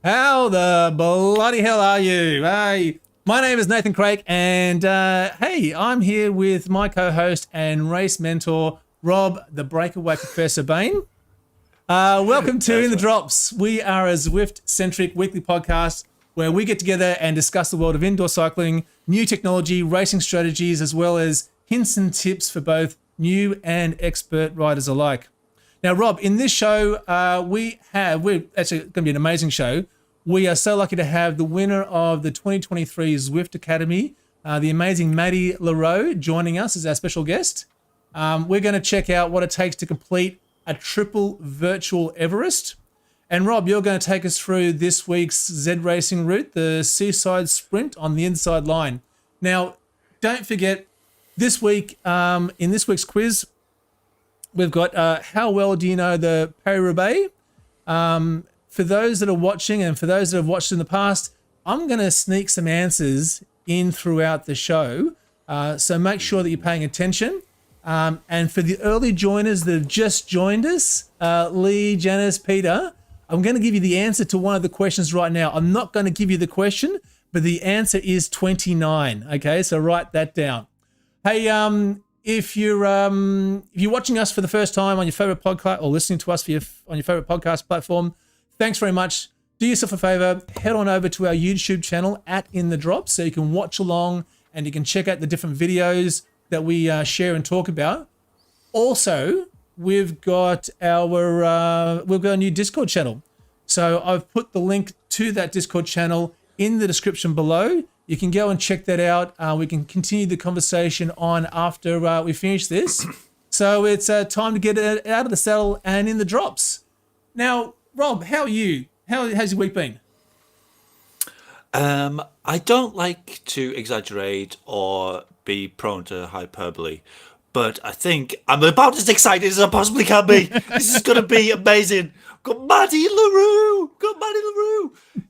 How the bloody hell are you? Hey, my name is Nathan Krake, and hey, I'm here with my co-host and race mentor, Rob, the Breakaway Professor Bane. Welcome to In the Drops. We are a Zwift-centric weekly podcast where we get together and discuss the world of indoor cycling, new technology, racing strategies, as well as hints and tips for both new and expert riders alike. Now, Rob, in this show, we're actually going to be an amazing show. We are so lucky to have the winner of the 2023 Zwift Academy, the amazing Maddie le Roux, joining us as our special guest. We're going to check out what it takes to complete a triple virtual Everest. And Rob, you're going to take us through this week's Zracing route, the Seaside sprint on the inside line. Now, don't forget, this week, in this week's quiz, we've got how well do you know the Paris Roubaix? For those that are watching and for those that have watched in the past, I'm going to sneak some answers in throughout the show. So make sure that you're paying attention. And for the early joiners that have just joined us, Lee, Janice, Peter, I'm going to give you the answer to one of the questions right now. I'm not going to give you the question, but the answer is 29. Okay, so write that down. Hey, if you're watching us for the first time on your favorite podcast or listening to us on your favorite podcast platform, thanks very much. Do yourself a favor, head on over to our YouTube channel at In The Drops so you can watch along and you can check out the different videos that we share and talk about. Also, we've got a new Discord channel. So I've put the link to that Discord channel in the description below. You can go and check that out. We can continue the conversation on after we finish this. So it's time to get it out of the saddle and in the drops. Now, Rob, how are you? How's your week been? I don't like to exaggerate or be prone to hyperbole, but I think I'm about as excited as I possibly can be. This is going to be amazing. Got Maddie le Roux.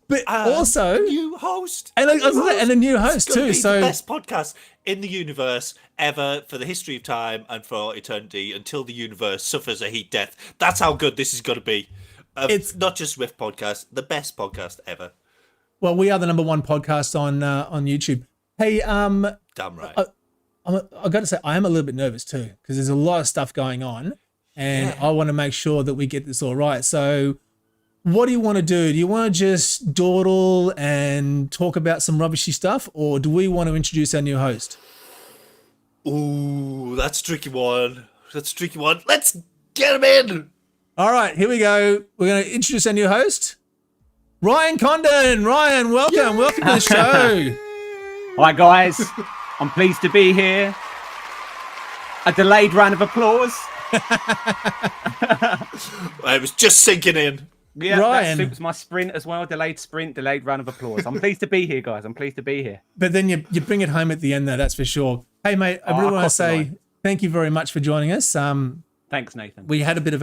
But also new host, and a new host too. So the best podcast in the universe ever for the history of time and for eternity until the universe suffers a heat death. That's how good this is going to be. It's not just Zwift podcast, the best podcast ever. Well, we are the number one podcast on YouTube. Hey, damn right. I got to say, I am a little bit nervous too because there's a lot of stuff going on, and I want to make sure that we get this all right. So, what do you want to do? Do you want to just dawdle and talk about some rubbishy stuff, or do we want to introduce our new host? Ooh, that's a tricky one. Let's get him in. All right, here we go. We're going to introduce our new host, Ryan Condon. Ryan, welcome. Yay! Welcome to the show. Hi, guys. I'm pleased to be here. A delayed round of applause. I was just sinking in. Yeah, Ryan. That suits my sprint as well. Delayed sprint, delayed round of applause. I'm pleased to be here, guys. I'm pleased to be here. But then you bring it home at the end, though, that's for sure. Hey, mate, I really want to say thank you very much for joining us. Thanks, Nathan. We had a bit of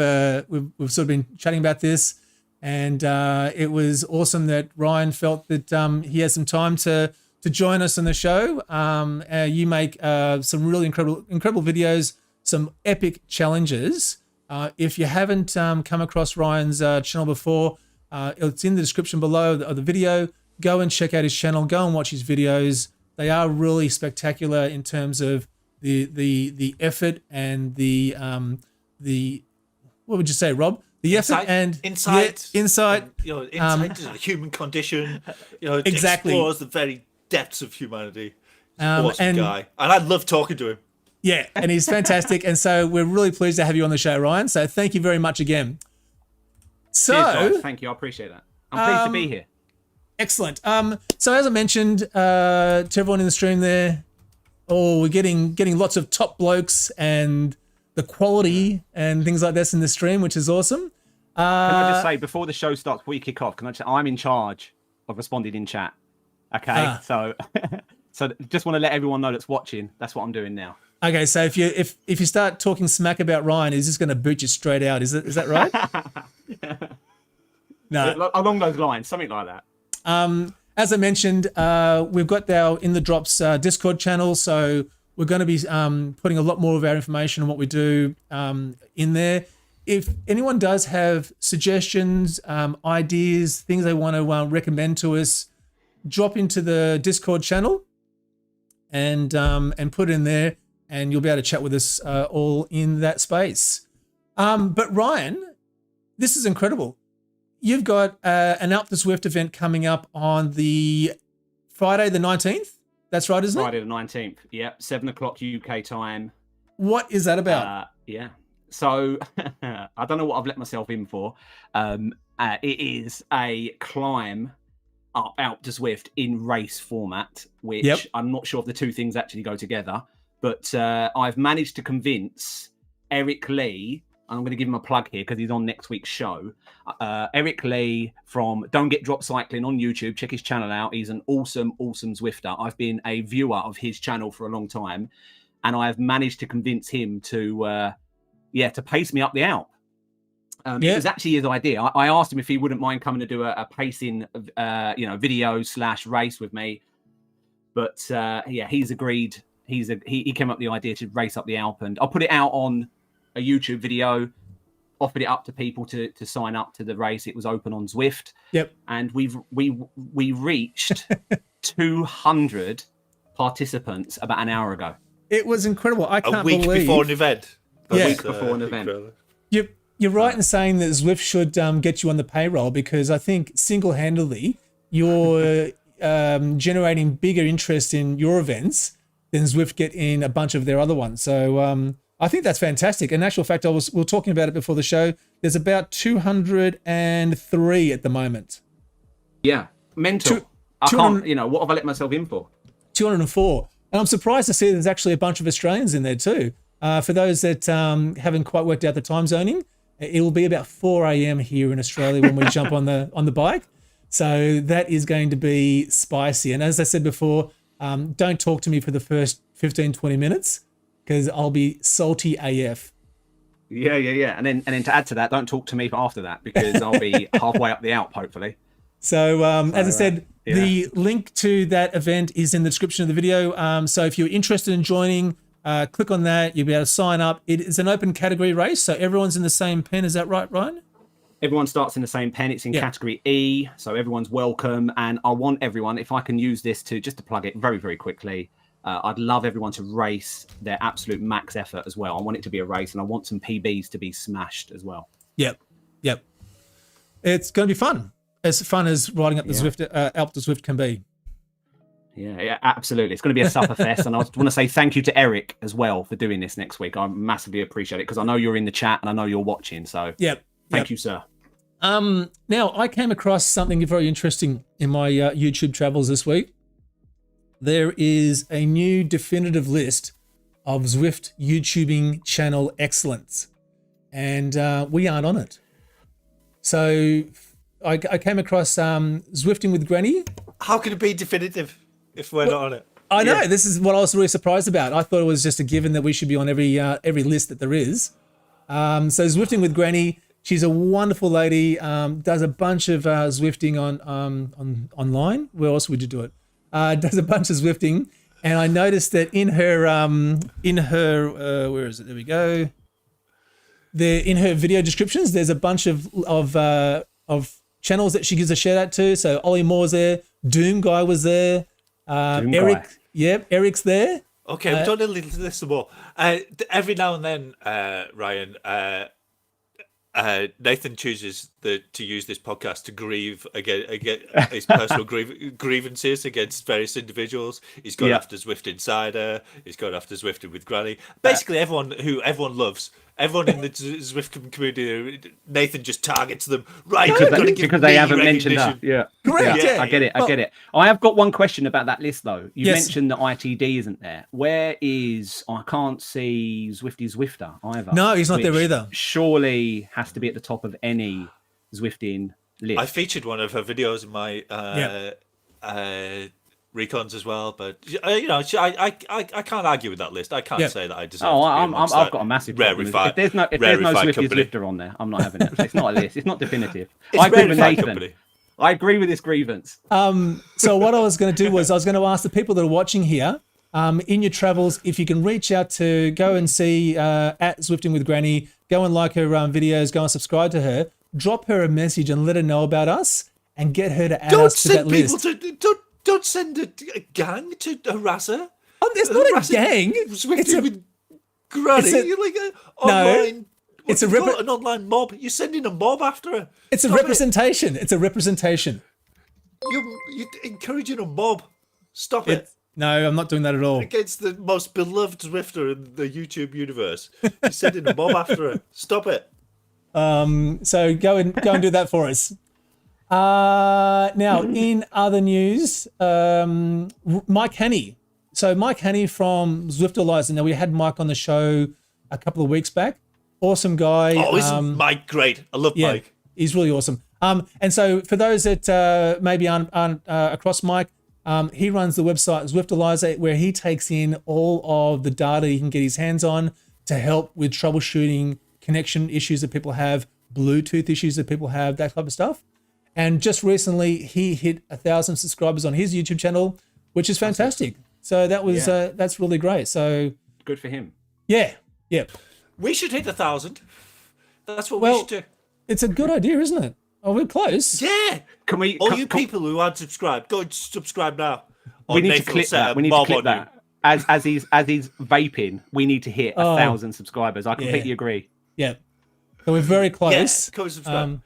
we've sort of been chatting about this, and it was awesome that Ryan felt that he has some time to join us on the show. You make some really incredible videos, some epic challenges. If you haven't come across Ryan's channel before, it's in the description below of the video. Go and check out his channel. Go and watch his videos. They are really spectacular in terms of the effort and the what would you say, Rob? The effort and insight, insight into the human condition. Exactly. Explores the very depths of humanity. Awesome guy, and I love talking to him. Yeah, and he's fantastic, and so we're really pleased to have you on the show, Ryan. So thank you very much again. So cheers, guys. Thank you, I appreciate that. I'm pleased to be here. Excellent. So as I mentioned to everyone in the stream there, we're getting lots of top blokes and the quality and things like this in the stream, which is awesome. Can I just say, before the show starts, before you kick off, I'm in charge of responding in chat. Okay, so just want to let everyone know that's watching. That's what I'm doing now. Okay, so if you start talking smack about Ryan, he's just going to boot you straight out. Is that right? Yeah. No, along those lines, something like that. As I mentioned, we've got our In The Drops Discord channel, so we're going to be putting a lot more of our information on what we do in there. if anyone does have suggestions, ideas, things they want to recommend to us, drop into the Discord channel and put it in there, and you'll be able to chat with us all in that space. But Ryan, this is incredible. You've got an Alpe Zwift event coming up on the Friday the 19th. That's right, isn't it? Friday the 19th. Yep, 7 o'clock UK time. What is that about? Yeah. So I don't know what I've let myself in for. It is a climb up Alpe Zwift in race format, which I'm not sure if the two things actually go together. But I've managed to convince Erik Lee, and I'm going to give him a plug here because he's on next week's show. Erik Lee from Don't Get Dropped Cycling on YouTube. Check his channel out. He's an awesome, awesome Zwifter. I've been a viewer of his channel for a long time, and I've managed to convince him to pace me up the Alpe. It was actually his idea. I asked him if he wouldn't mind coming to do a pacing, video/race with me, but he's agreed. He came up with the idea to race up the Alpe, and I'll put it out on a YouTube video, offered it up to people to sign up to the race. It was open on Zwift. Yep. And we reached 200 participants about an hour ago. It was incredible. I can't believe. A week before an event. A week before an event. You're right in saying that Zwift should get you on the payroll, because I think single-handedly you're generating bigger interest in your events than Zwift get in a bunch of their other ones. So I think that's fantastic. In actual fact, we were talking about it before the show. There's about 203 at the moment. Yeah, mental. I can't, what have I let myself in for? 204. And I'm surprised to see there's actually a bunch of Australians in there too. For those that haven't quite worked out the time zoning, it will be about 4 a.m. here in Australia when we jump on the bike. So that is going to be spicy. And as I said before, don't talk to me for the first 15, 20 minutes, because I'll be salty AF. Yeah. And then to add to that, don't talk to me after that, because I'll be halfway up the Alpe, hopefully. So as I said, the link to that event is in the description of the video. So if you're interested in joining, click on that. You'll be able to sign up. It is an open category race, so everyone's in the same pen. Is that right, Ryan? Everyone starts in the same pen. It's in category E, so everyone's welcome. And I want everyone, if I can use this to plug it very, very quickly, I'd love everyone to race their absolute max effort as well. I want it to be a race, and I want some PBs to be smashed as well. Yep. It's going to be fun. As fun as riding up the Zwift, Alpe Zwift can be. Yeah, absolutely. It's going to be a sufferfest. And I just want to say thank you to Erik as well for doing this next week. I massively appreciate it, because I know you're in the chat and I know you're watching. So thank you, sir. Now, I came across something very interesting in my YouTube travels this week. There is a new definitive list of Zwift YouTubing channel excellence, and we aren't on it. So I came across Zwifting with Granny. How can it be definitive if we're not on it? I know. This is what I was really surprised about. I thought it was just a given that we should be on every list that there is. So Zwifting with Granny, she's a wonderful lady. Does a bunch of Zwifting on online. Where else would you do it? Does a bunch of Zwifting, and I noticed that in her where is it? There we go. In her video descriptions, there's a bunch of channels that she gives a shout out to. So Ollie Moore's there, Doom Guy was there, Erik. Yep, Erik's there. Okay, we've done a little list more. Every now and then, Ryan, Nathan chooses to use this podcast to grieve against his personal grievances against various individuals. He's gone after Zwift Insider. He's gone after Zwifting with Granny. Basically, everyone loves. Everyone in the Zwift community, Nathan just targets them. Right, because they haven't mentioned that. Yeah, correct. Yeah. I get it. I have got one question about that list, though. You mentioned that ITD isn't there. Where is? I can't see Zwifty Zwifter either. No, he's not there either. Surely has to be at the top of any Zwifting list. I featured one of her videos in my recons as well, but I can't argue with that list. I can't say that I deserve. I've got a massive problem. If there's no Zwifty Zwifter on there, I'm not having it. It's not a list. It's not definitive. I agree with Nathan. Company. I agree with this grievance. So what I was going to do was I was going to ask the people that are watching here, in your travels, if you can reach out to go and see at Zwifting with Granny, go and like her videos, go and subscribe to her, drop her a message and let her know about us and get her to add us to that list. Don't send a gang to harass her. Oh, it's not a gang. Zwifting with Granny. You're like an online. It's an online mob. You're sending a mob after her. It's a representation. It's a representation. You're encouraging a mob. Stop it. No, I'm not doing that at all. Against the most beloved Zwifter in the YouTube universe. You're sending a mob after her. Stop it. So go and do that for us. Now, in other news, Mike Hanney. So Mike Hanney from Zwift. Now, we had Mike on the show a couple of weeks back. Awesome guy. Oh, isn't Mike great? I love Mike. He's really awesome. And so for those that maybe aren't across Mike, he runs the website Zwift, where he takes in all of the data he can get his hands on to help with troubleshooting connection issues that people have, Bluetooth issues that people have, that type of stuff. And just recently, he hit 1,000 subscribers on his YouTube channel, which is fantastic. So that was that's really great. So good for him. Yeah. We should hit 1,000. That's what we should do. It's a good idea, isn't it? Oh, we're close. Yeah. Can we? All you people who aren't subscribed, go and subscribe now. We need to clip that. We need to clip that. As he's vaping, we need to hit 1,000 subscribers. I completely agree. Yeah. So we're very close. Go and subscribe.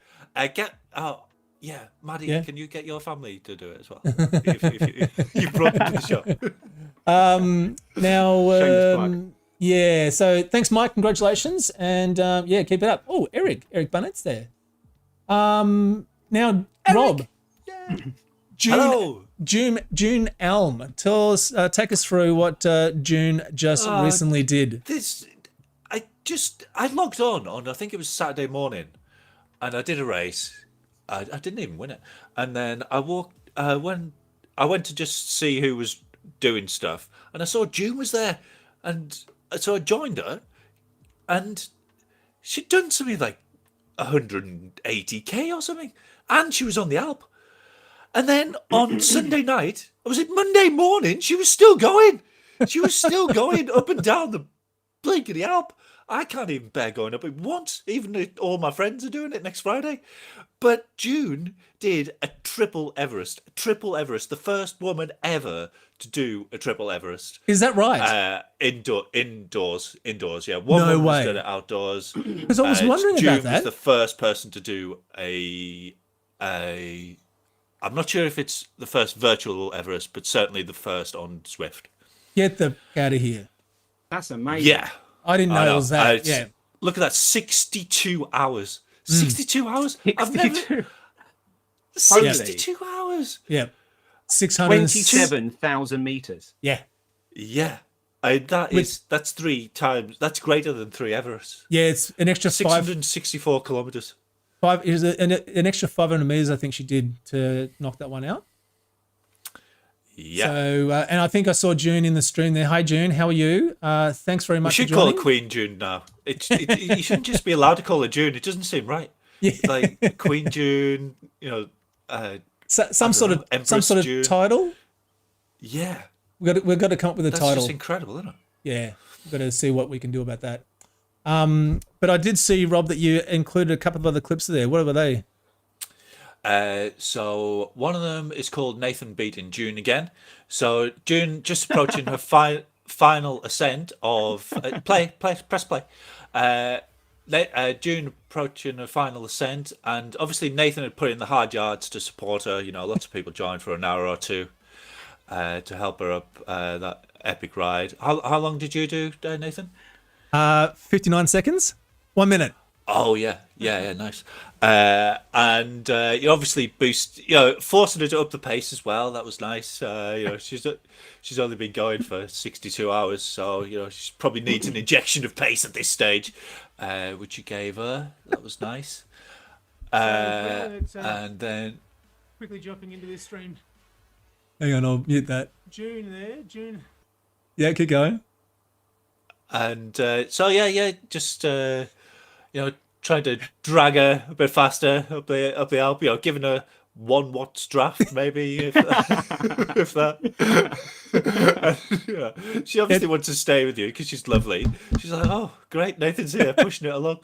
Maddie, can you get your family to do it as well? if you brought them to the show. So thanks, Mike. Congratulations. And keep it up. Oh, Erik Bunnett's there. Now, Eric. Rob. Hello. June Elm. Take us through what June just recently did. I logged on I think it was Saturday morning, and I did a race. I didn't even win it, and then I went to just see who was doing stuff, and I saw June was there, and so I joined her, and she'd done something like 180k or something, and she was on the Alpe. And then on Sunday night, was it Monday morning? She was still going. She was still going up and down the blink of the Alpe. I can't even bear going up it once, even though all my friends are doing it next Friday. But June did a triple Everest. The first woman ever to do a triple Everest. Is that right? Indoors. Yeah, one woman has done it outdoors. Because I was wondering June about that. was the first person to do a. I'm not sure if it's the first virtual Everest, but certainly the first on Zwift. Get the out of here. That's amazing. Yeah. I didn't know it was that. Look at that, 62 hours. 62 hours? 62. 62 hours. Yeah. 27,000 meters. Yeah. Yeah. That's 3 times. That's greater than 3 Everests. Yeah, it's an extra 664 kilometers. An extra 500 meters, I think she did to knock that one out. Yeah. So, and I think I saw June in the stream there. Hi, June. How are you? Thanks very much. We should call her Queen June now. You shouldn't just be allowed to call her June. It doesn't seem right. Yeah. Like Queen June, some sort of June. title. Yeah. We've got to come up with a title. That's just incredible, isn't it? Yeah. We've got to see what we can do about that. But I did see, Rob, that you included a couple of other clips there. What were they? So one of them is called Nathan beating June again. So June just approaching her final ascent of press play. June approaching her final ascent, and obviously Nathan had put in the hard yards to support her. Lots of people joined for an hour or two to help her up that epic ride. How long did you do, Nathan? 59 seconds, 1 minute. Oh yeah, nice. And you obviously forcing her to up the pace as well. That was nice. She's only been going for 62 hours, so she probably needs an injection of pace at this stage, which you gave her. That was nice. And then quickly jumping into this stream. Hang on, I'll mute that. June. Yeah, keep going. And just trying to drag her a bit faster up the Alpe, giving her 1 watts draft, maybe, if that. Yeah. She obviously wants to stay with you because she's lovely. She's like, oh, great, Nathan's here, pushing it along.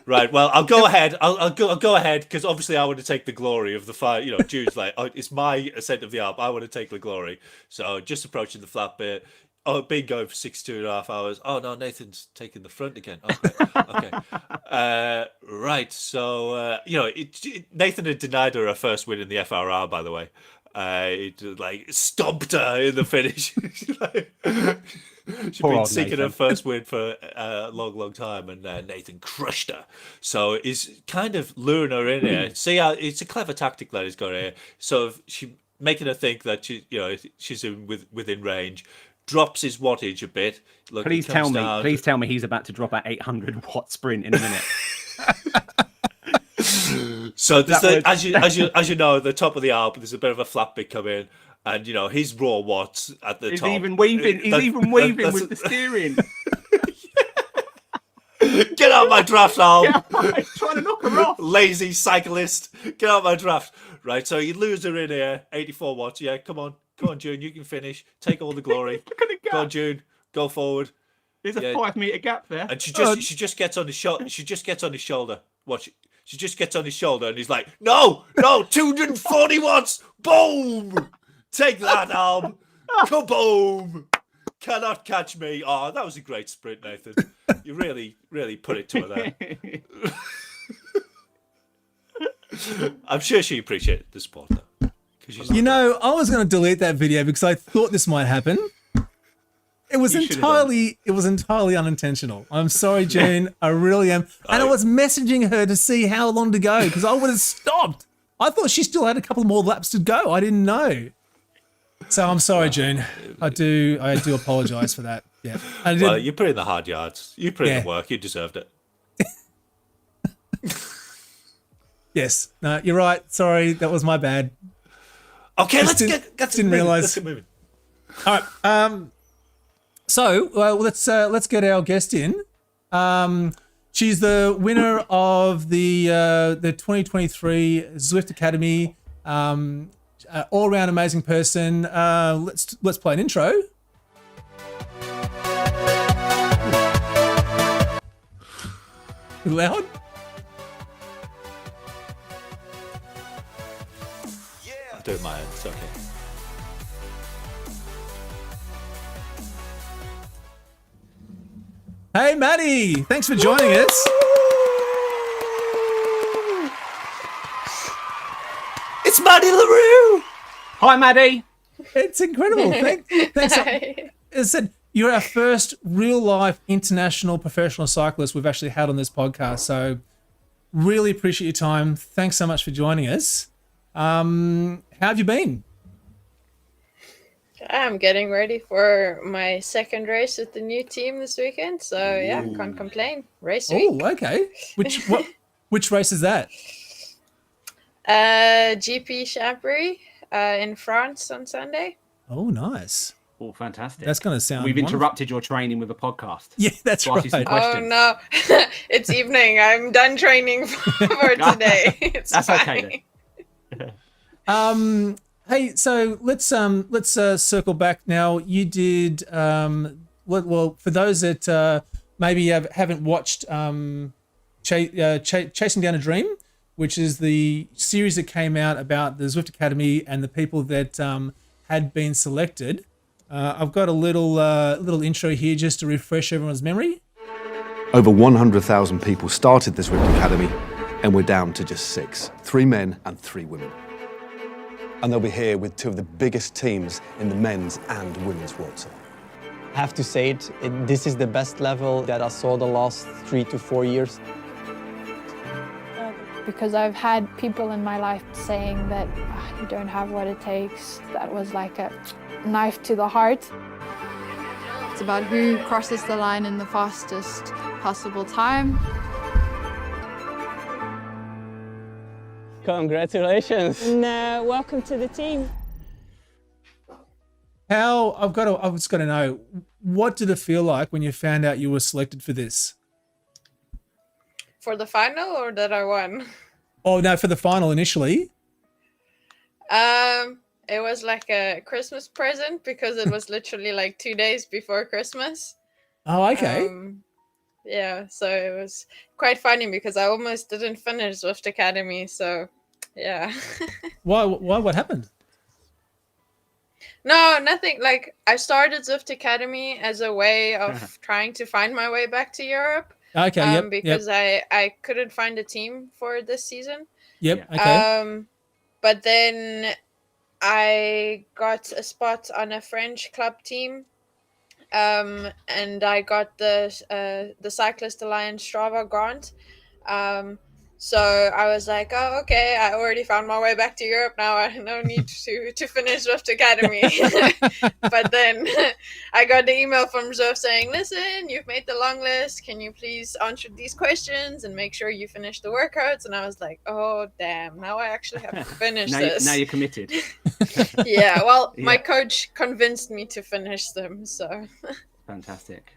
Right, well, I'll go ahead. I'll go ahead because obviously I want to take the glory of the fire. You know, Jude's like, oh, it's my ascent of the Alp. I want to take the glory. So just approaching the flat bit. Oh, been going for 62.5 hours. Oh no, Nathan's taking the front again. Okay. Right. So Nathan had denied her first win in the FRR, by the way. It stomped her in the finish. She'd been seeking her first win for a long time, and Nathan crushed her. So he's kind of luring her in here. See how it's a clever tactic that he's got here. So she making her think that she's within range. Drops his wattage a bit. Look, please tell me he's about to drop an 800 watt sprint in a minute. So as you know, at the top of the Alp, there's a bit of a flat bit come in, and his raw watts at the top. He's even weaving with the steering. Get out my draft, Al. He's trying to knock her off. Lazy cyclist. Get out my draft. Right, so you lose her in here. 84 watts. Yeah, come on, June. You can finish. Take all the glory. Look at the gap. Go on, June. Go forward. There's a 5 meter gap there. And she just gets on his shoulder. She just gets on his shoulder. Watch. She just gets on his shoulder, and he's like, "No, 240 watts. Boom! Take that, Alm. Kaboom! Cannot catch me." Oh, that was a great sprint, Nathan. You really, really put it to her there. I'm sure she appreciated the support, though. I was going to delete that video because I thought this might happen. It was entirely unintentional. I'm sorry, June. I really am. And I was messaging her to see how long to go because I would have stopped. I thought she still had a couple more laps to go. I didn't know. So I'm sorry, June. I do apologize for that. Yeah. Well, you put in the hard yards. You put in the work. You deserved it. Yes. No, you're right. Sorry, that was my bad. Okay, let's get moving. All right. So let's get our guest in. She's the winner of the 2023 Zwift Academy. All-round amazing person. Let's play an intro. Loud. I'll do it my end. It's okay. Hey, Maddie. Thanks for joining us. It's Maddie le Roux. Hi, Maddie. It's incredible. Thanks. As I said, you're our first real-life international professional cyclist we've actually had on this podcast. So really appreciate your time. Thanks so much for joining us. How have you been? I'm getting ready for my second race with the new team this weekend. So yeah, can't complain. Race week. Oh, okay. Which race is that? GP Champery in France on Sunday. Oh, nice. Oh, fantastic. That's going to sound We've wonderful. Interrupted your training with a podcast. Yeah, that's right. Oh, no. It's evening. I'm done training for today. It's that's fine. okay then. Hey, so let's circle back now. You did well for those that maybe haven't watched Chasing Down a Dream, which is the series that came out about the Zwift Academy and the people that had been selected. I've got a little intro here just to refresh everyone's memory. Over 100,000 people started the Zwift Academy, and we're down to just 6, 3 men and 3 women. And they'll be here with 2 of the biggest teams in the men's and women's world. I have to say this is the best level that I saw the last 3 to 4 years. Because I've had people in my life saying that you don't have what it takes. That was like a knife to the heart. It's about who crosses the line in the fastest possible time. Congratulations. And welcome to the team. I've just got to know, what did it feel like when you found out you were selected for this? For the final or that I won? Oh, no, for the final initially. It was like a Christmas present because it was literally like 2 days before Christmas. Oh, okay. Yeah, so it was quite funny because I almost didn't finish Zwift Academy. So, yeah. Why? What happened? No, nothing. Like, I started Zwift Academy as a way of trying to find my way back to Europe. Okay. Because I couldn't find a team for this season. Yep. Okay. But then I got a spot on a French club team. And I got the Cyclist Alliance Strava grant. So I was like, oh, okay, I already found my way back to Europe now. I no need to finish Zwift Academy. But then I got the email from Zwift saying, listen, you've made the long list. Can you please answer these questions and make sure you finish the workouts? And I was like, oh, damn, now I actually have to finish this. Now you're committed. Yeah, well, my coach convinced me to finish them, so. Fantastic.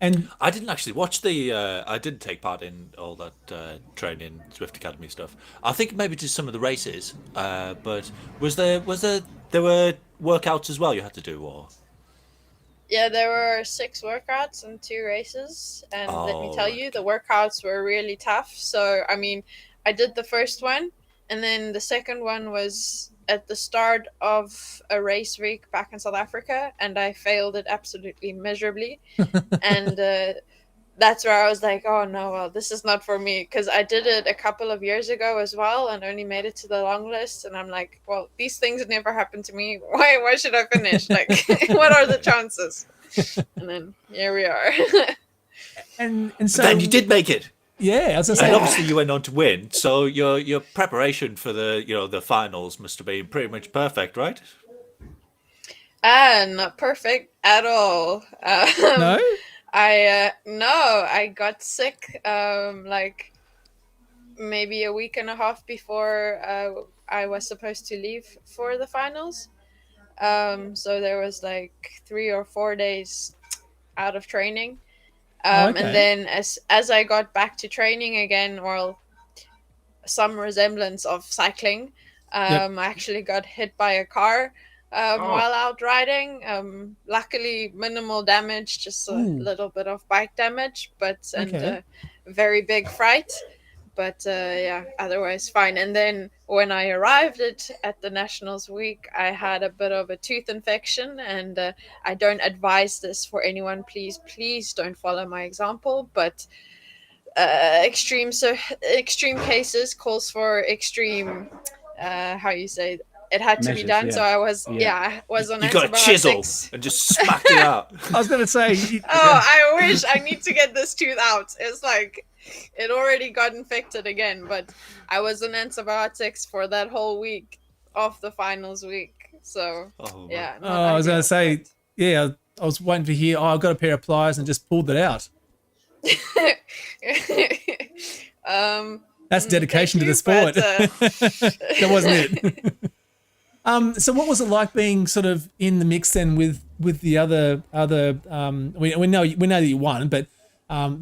And I didn't actually watch the. I didn't take part in all that training, Zwift Academy stuff. I think maybe just some of the races. But there were workouts as well you had to do, or? Yeah, there were 6 workouts and 2 races, and let me tell you, the workouts were really tough. So I mean, I did the first one, and then the second one was at the start of a race week back in South Africa, and I failed it absolutely miserably. And that's where I was like, oh no, well, this is not for me, because I did it a couple of years ago as well and only made it to the long list, and I'm like, well, these things never happened to me. Why should I finish? Like, what are the chances? And then here we are. and so then you did make it. Yeah, as I And said, obviously you went on to win, so your preparation for the finals must have been pretty much perfect, right? Not perfect at all. No? I got sick like maybe a week and a half before I was supposed to leave for the finals. So there was like 3 or 4 days out of training. And then as I got back to training again, well, some resemblance of cycling, I actually got hit by a car while out riding. Luckily, minimal damage, just a little bit of bike damage, and a very big fright. But yeah, otherwise fine. And then when I arrived at the Nationals week, I had a bit of a tooth infection, and I don't advise this for anyone. Please don't follow my example. But extreme cases calls for extreme. How you say? It had to be done. Yeah. So I was on You antibiotics. got a chisel and just smacked it out. I was going to say. I wish. I need to get this tooth out. It's like it already got infected again, but I was on antibiotics for that whole week of the finals week. So yeah. I was going to say, yeah, I was waiting to hear, I got a pair of pliers and just pulled it out. That's dedication to the sport. That wasn't it. So what was it like being sort of in the mix then with the other we know that you won, but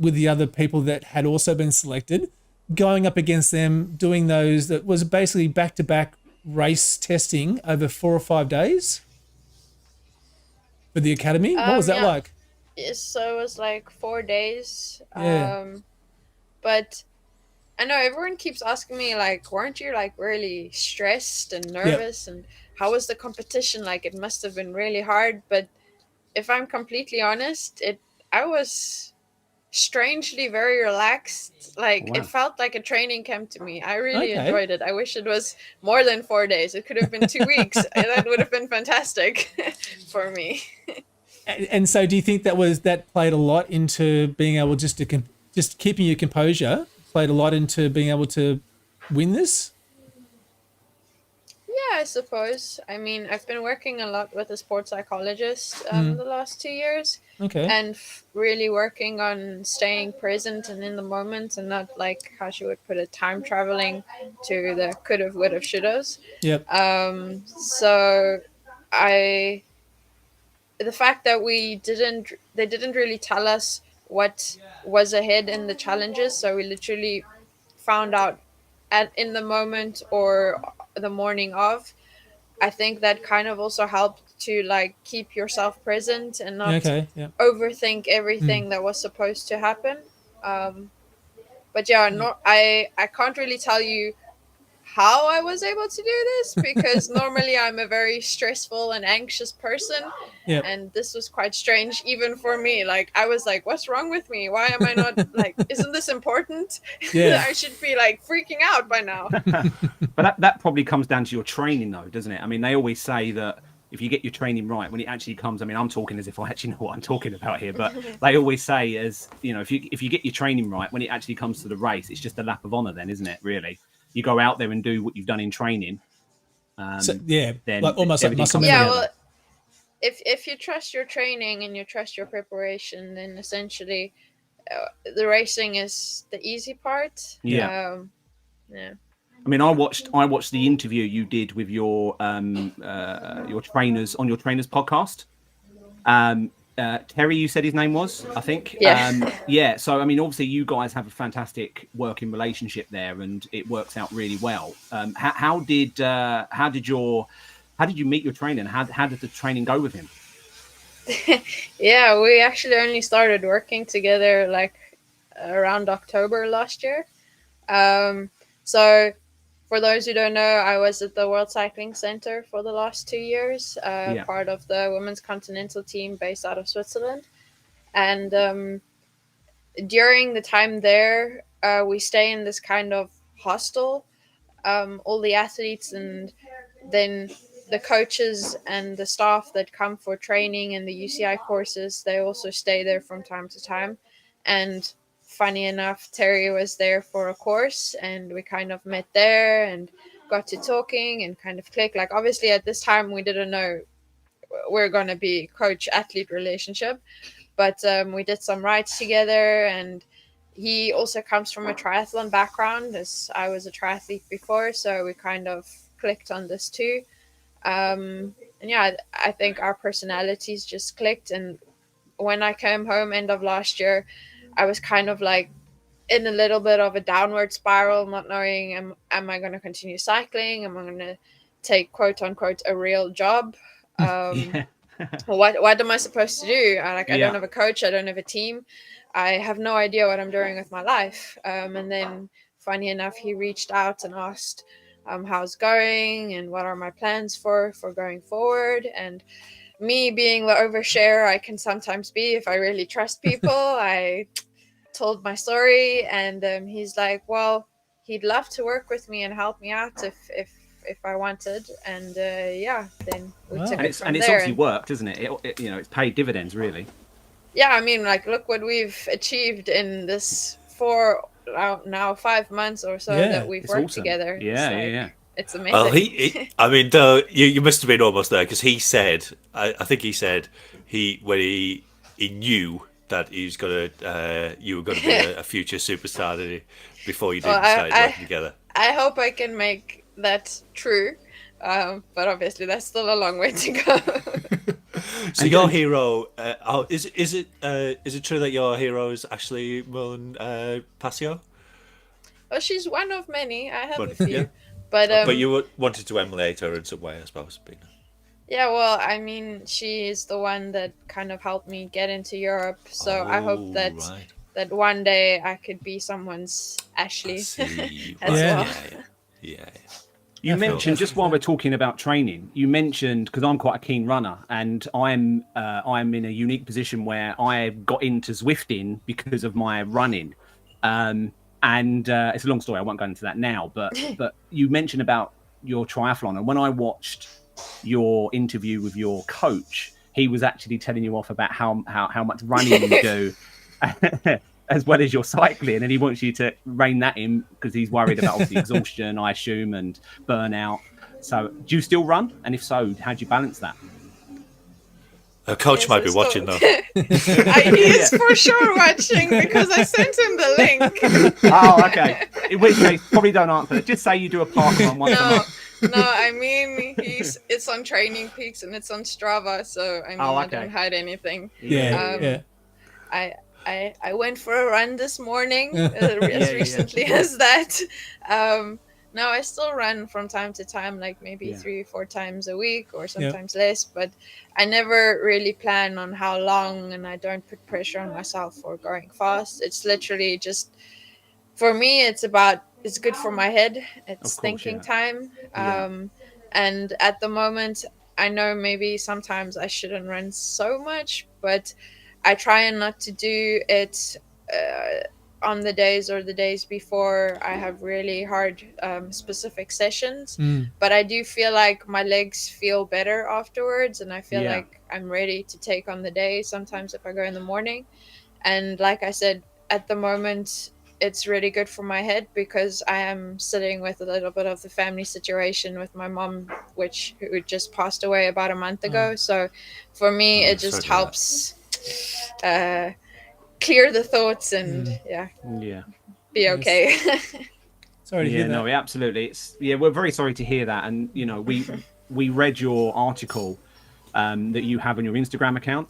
with the other people that had also been selected, going up against them, doing those, that was basically back-to-back race testing over 4 or 5 days for the academy? What was that like? So it was like 4 days. Yeah. But I know everyone keeps asking me, like, weren't you like really stressed and nervous? And how was the competition? Like, it must have been really hard. But if I'm completely honest, I was strangely very relaxed. Like, it felt like a training camp to me. I really enjoyed it. I wish it was more than 4 days. It could have been 2 weeks. That would have been fantastic for me. And so do you think that played a lot into being able just keeping your composure, played a lot into being able to win this? Yeah, I suppose. I mean, I've been working a lot with a sports psychologist the last 2 years. Okay. And really working on staying present and in the moment, and not, like, how she would put it, time traveling to the could've, would've, should've. Yep. So the fact that they didn't really tell us what was ahead in the challenges, so we literally found out in the moment or the morning of. I think that kind of also helped to like keep yourself present and not overthink everything that was supposed to happen. But yeah, I can't really tell you how I was able to do this, because normally I'm a very stressful and anxious person. And this was quite strange even for me. Like, I was like, what's wrong with me? Why am I not like, isn't this important? I should be like freaking out by now. But that probably comes down to your training though, doesn't it? I mean, they always say that if you get your training right, when it actually comes, I mean, I'm talking as if I actually know what I'm talking about here, but they always say, as you know, if you get your training right, when it actually comes to the race, it's just a lap of honor then, isn't it, really? You go out there and do what you've done in training. Then like almost like muscle memory. Well, if you trust your training and you trust your preparation, then essentially the racing is the easy part. I mean, I watched the interview you did with your trainers on your trainers podcast. Terry, you said his name was, I think. Yeah. So I mean, obviously, you guys have a fantastic working relationship there, and it works out really well. How did you meet your trainer? And how did the training go with him? Yeah, we actually only started working together like around October last year. So for those who don't know, I was at the World Cycling Center for the last 2 years, part of the women's Continental team based out of Switzerland. And during the time there, we stay in this kind of hostel. All the athletes and then the coaches and the staff that come for training and the UCI courses, they also stay there from time to time. And funny enough, Terry was there for a course, and we kind of met there and got to talking and kind of clicked. Like, obviously at this time we didn't know we're going to be coach-athlete relationship, but we did some rides together, and he also comes from a triathlon background, as I was a triathlete before, so we kind of clicked on this too. And yeah, I think our personalities just clicked. And when I came home end of last year, I was kind of like in a little bit of a downward spiral, not knowing, am I going to continue cycling? Am I going to take, quote unquote, a real job? What am I supposed to do? I don't have a coach. I don't have a team. I have no idea what I'm doing with my life. And then funny enough, he reached out and asked how it's going and what are my plans for going forward. And me being the overshare I can sometimes be if I really trust people, I told my story, and he's like, well, he'd love to work with me and help me out if I wanted. And then we took it from and it's there. obviously worked, isn't it? It it's paid dividends, really. Yeah, I mean, like, look what we've achieved in this 5 months or so that we've worked together. It's amazing. Well, I mean, though, you must have been almost there, because he said, I think he said when he knew that he was you were going to be a future superstar, did he? Before you started working together. I hope I can make that true, but obviously that's still a long way to go. So your hero, is it true that your hero is Ashley Mullen Passio? Well, she's one of many. I have a few. But you wanted to emulate her in some way, I suppose. Yeah, well, I mean, she is the one that kind of helped me get into Europe. So I hope that one day I could be someone's Ashley as well. Yeah. You mentioned, just while we're talking about training, you mentioned, because I'm quite a keen runner, and I'm in a unique position where I got into Zwifting because of my running. And it's a long story. I won't go into that now. But you mentioned about your triathlon, and when I watched your interview with your coach, he was actually telling you off about how much running you do, as well as your cycling, and he wants you to rein that in because he's worried about obviously exhaustion, I assume, and burnout. So, do you still run? And if so, how do you balance that? A coach might be watching though. He is for sure watching, because I sent him the link. Oh, okay. In which case, probably don't answer it. Just say you do a park run once a month. No, I mean, it's on Training Peaks and it's on Strava, so I mean, I don't hide anything. I went for a run this morning, as recently as that. No, I still run from time to time, like maybe 3 or 4 times a week or sometimes less, but I never really plan on how long, and I don't put pressure on myself for going fast. It's literally just, for me, it's good for my head. It's thinking time. And at the moment, I know maybe sometimes I shouldn't run so much, but I try and not to do it on the days before I have really hard specific sessions. But I do feel like my legs feel better afterwards, and I feel like I'm ready to take on the day sometimes if I go in the morning. And like I said, at the moment, it's really good for my head because I am sitting with a little bit of the family situation with my mom, who just passed away about a month ago. So for me, it just helps clear the thoughts and be okay. Sorry to hear that. No, absolutely. We're very sorry to hear that. And you know, we read your article that you have on your Instagram account,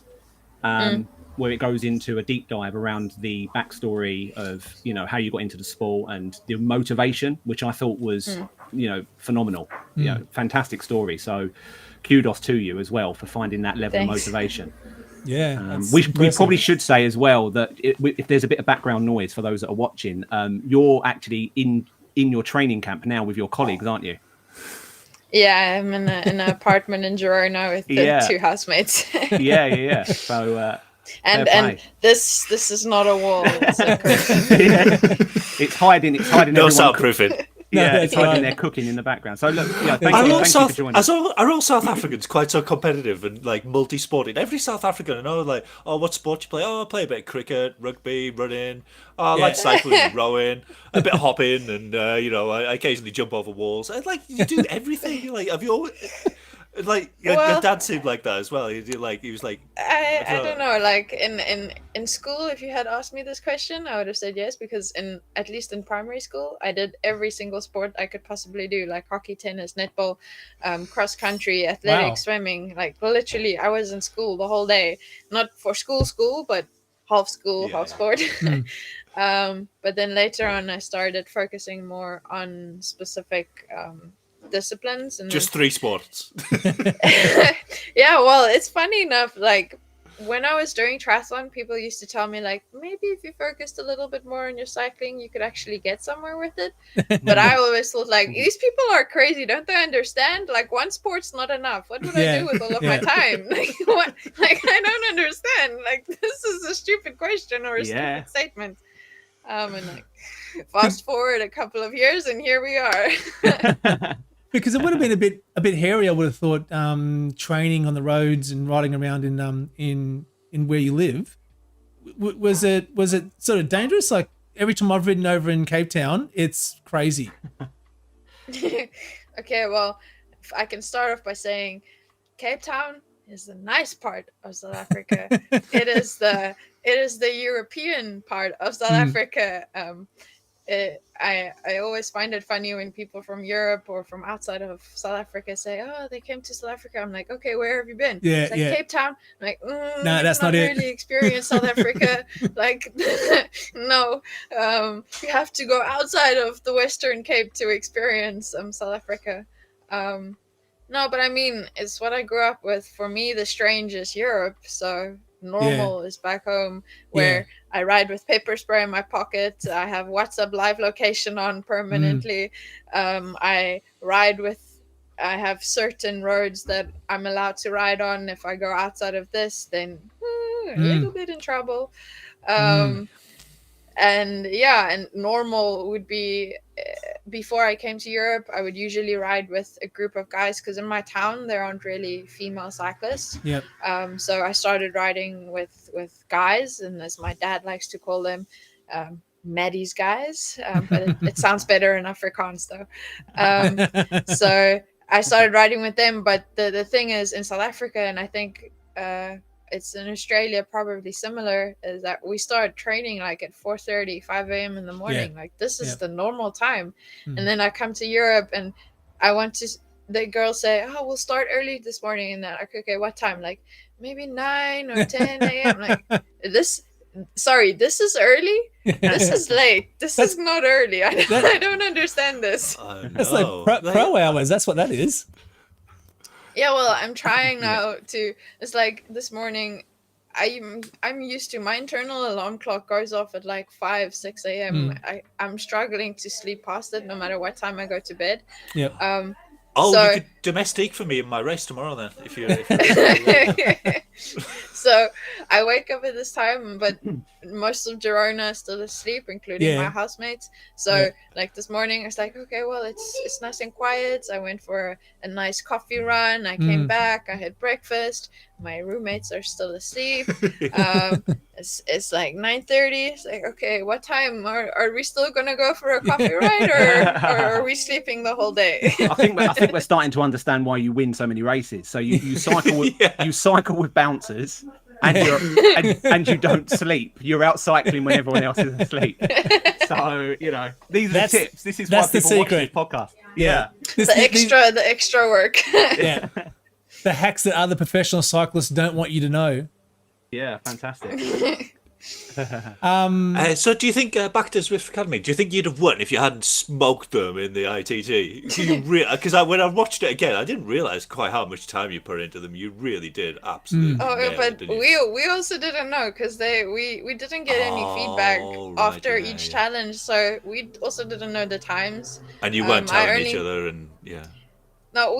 where it goes into a deep dive around the backstory of, you know, how you got into the sport and the motivation, which I thought was, you know, phenomenal. You know, fantastic story. So kudos to you as well for finding that level of motivation. Yeah, we probably should say as well that if there's a bit of background noise for those that are watching, you're actually in your training camp now with your colleagues, aren't you? Yeah, I'm in an apartment in Girona with the 2 housemates. Yeah. So and this is not a wall. It's a it's hiding. No soundproofing. It's hiding their cooking in the background. So look, thank you for joining us. Are all South Africans quite so competitive and like multi-sporting? Every South African I know, like, oh, what sport you play? Oh, I play a bit of cricket, rugby, running. Oh, I like cycling and rowing, a bit of hopping, and you know, I occasionally jump over walls. And, like, you do everything. Like, have you always? Like your dad seemed like that as well. He was like I don't know. Like in school, if you had asked me this question, I would have said yes, because at least in primary school, I did every single sport I could possibly do, like hockey, tennis, netball, cross country, athletics, swimming. Like literally, I was in school the whole day, not for school, but half school, half sport. But then later on, I started focusing more on specific disciplines, and just 3 sports. Yeah, well, it's funny enough, like when I was doing triathlon, people used to tell me, like, maybe if you focused a little bit more on your cycling, you could actually get somewhere with it. But I always thought, like, these people are crazy. Don't they understand? Like, one sport's not enough. What would I do with all of my time? Like, what? Like, I don't understand. Like, this is a stupid question or a stupid statement. And like, fast forward a couple of years, and here we are. Because it would have been a bit hairy, I would have thought, training on the roads and riding around in where you live. Was it sort of dangerous? Like every time I've ridden over in Cape Town, it's crazy. Okay, well, if I can start off by saying Cape Town is the nice part of South Africa. It is the European part of South Africa. I always find it funny when people from Europe or from outside of South Africa say, "Oh, they came to South Africa." I'm like, "Okay, where have you been?" Yeah, it's like Cape Town. I'm like, no, that's not really experienced South Africa. Like, no, you have to go outside of the Western Cape to experience South Africa. No, but I mean, it's what I grew up with. For me, the strange is Europe. So normal is back home, where I ride with pepper spray in my pocket. I have WhatsApp live location on permanently. I have certain roads that I'm allowed to ride on. If I go outside of this, then a little bit in trouble. And normal would be, before I came to Europe, I would usually ride with a group of guys, because in my town there aren't really female cyclists. So I started riding with guys, and as my dad likes to call them, Maddies guys, but it sounds better in Afrikaans though. So I started riding with them, but the thing is, in South Africa, and I think it's in Australia probably similar, is that we start training like at 4:30, 5 a.m. in the morning. Like this is the normal time. And then I come to Europe and the girls say, "Oh, we'll start early this morning." And then like, okay, what time? Like maybe 9 or 10 a.m. Like this is early. This is late. This is not early. I don't understand this. That's like pro hours. That's what that is. Yeah, well, I'm trying now to. It's like this morning. I'm used to my internal alarm clock goes off at like 5-6 a.m. I'm struggling to sleep past it no matter what time I go to bed. Yep. You could domestique for me in my race tomorrow then, if you're So I wake up at this time, but most of Girona is still asleep, including my housemates. So like this morning, I was like, okay, well, it's nice and quiet. I went for a nice coffee run. I came back. I had breakfast. My roommates are still asleep. It's like 9:30. It's like, okay, what time are we still gonna go for a coffee ride, or are we sleeping the whole day? I think we're starting to understand why you win so many races. So you cycle with you cycle with bouncers, and and you don't sleep. You're out cycling when everyone else is asleep. So these are the tips. This is why people watch this podcast. Yeah. The extra work. Yeah. The hacks that other professional cyclists don't want you to know. Yeah, fantastic. So do you think, back to Zwift Academy, do you think you'd have won if you hadn't smoked them in the ITT? Because when I watched it again, I didn't realise quite how much time you put into them. You really did absolutely. But we also didn't know, because we didn't get any feedback after each challenge, so we also didn't know the times. And you weren't telling each other, and No,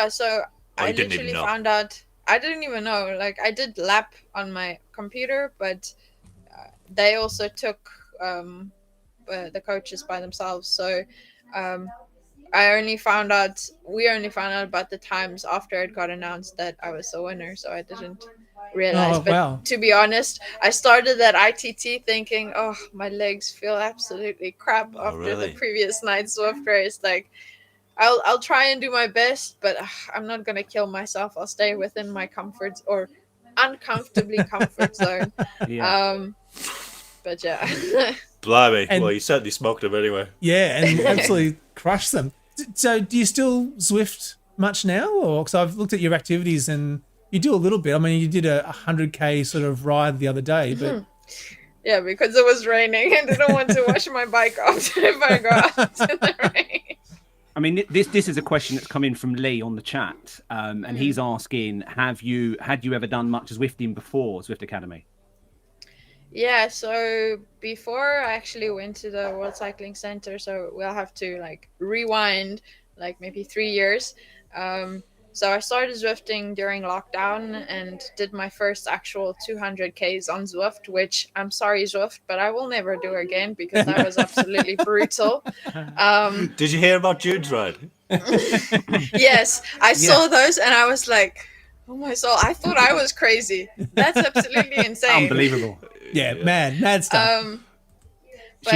so I literally found out. I didn't even know. Like, I did lap on my computer, but they also took the coaches by themselves. So we only found out about the times after it got announced that I was the winner. So I didn't realize. To be honest, I started that ITT thinking, oh, my legs feel absolutely crap after the previous night's Zwift race. Like, I'll try and do my best, but I'm not gonna kill myself. I'll stay within my comfort or uncomfortably comfort zone. But blimey, well, you certainly smoked them anyway. Yeah, and absolutely crushed them. So do you still Zwift much now? Or because I've looked at your activities and you do a little bit. I mean, you did a 100k sort of ride the other day, but yeah, because it was raining. I didn't want to wash my bike off if I go out in the rain. I mean, this is a question that's come in from Lee on the chat, and he's asking, had you ever done much Zwifting before Zwift Academy? Yeah, so before I actually went to the World Cycling Center, so we'll have to like rewind like maybe 3 years. So I started Zwifting during lockdown and did my first actual 200Ks on Zwift, which I'm sorry, Zwift, but I will never do again because that was absolutely brutal. Did you hear about Jude's ride? Yes, I saw those and I was like, oh my soul, I thought I was crazy. That's absolutely insane. Unbelievable. Yeah, mad stuff.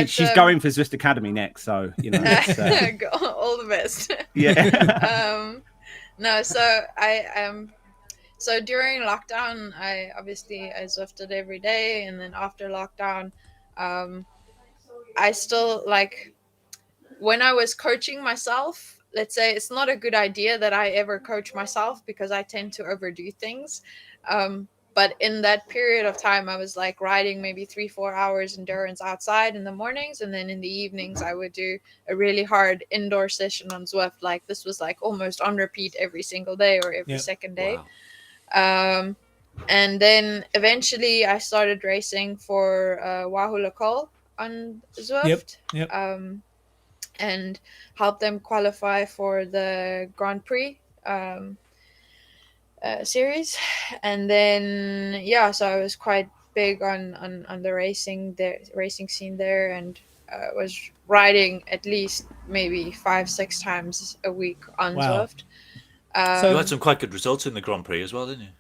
She's going for Zwift Academy next, so all the best. Yeah. No, so so during lockdown, I Zwifted every day, and then after lockdown, I still when I was coaching myself. Let's say it's not a good idea that I ever coach myself because I tend to overdo things. But in that period of time, I was like riding maybe 3-4 hours endurance outside in the mornings. And then in the evenings, I would do a really hard indoor session on Zwift. Like this was like almost on repeat every single day or every second day. Wow. And then eventually I started racing for Wahoo Local on Zwift. And helped them qualify for the Grand Prix series. And then so I was quite big on the racing scene there, and was riding at least maybe 5-6 times a week on Zwift. So you had some quite good results in the Grand Prix as well, didn't you?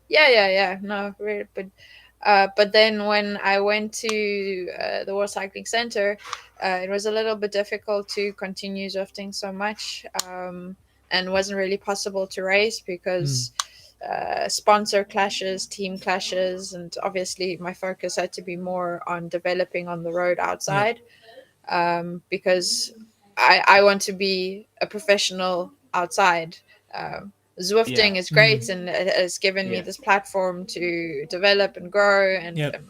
Yeah. No, really, but then when I went to the World Cycling Center, it was a little bit difficult to continue Zwifting so much, and wasn't really possible to race because sponsor clashes, team clashes, and obviously my focus had to be more on developing on the road outside, because I want to be a professional outside. Zwifting is great, and it has given me this platform to develop and grow, and it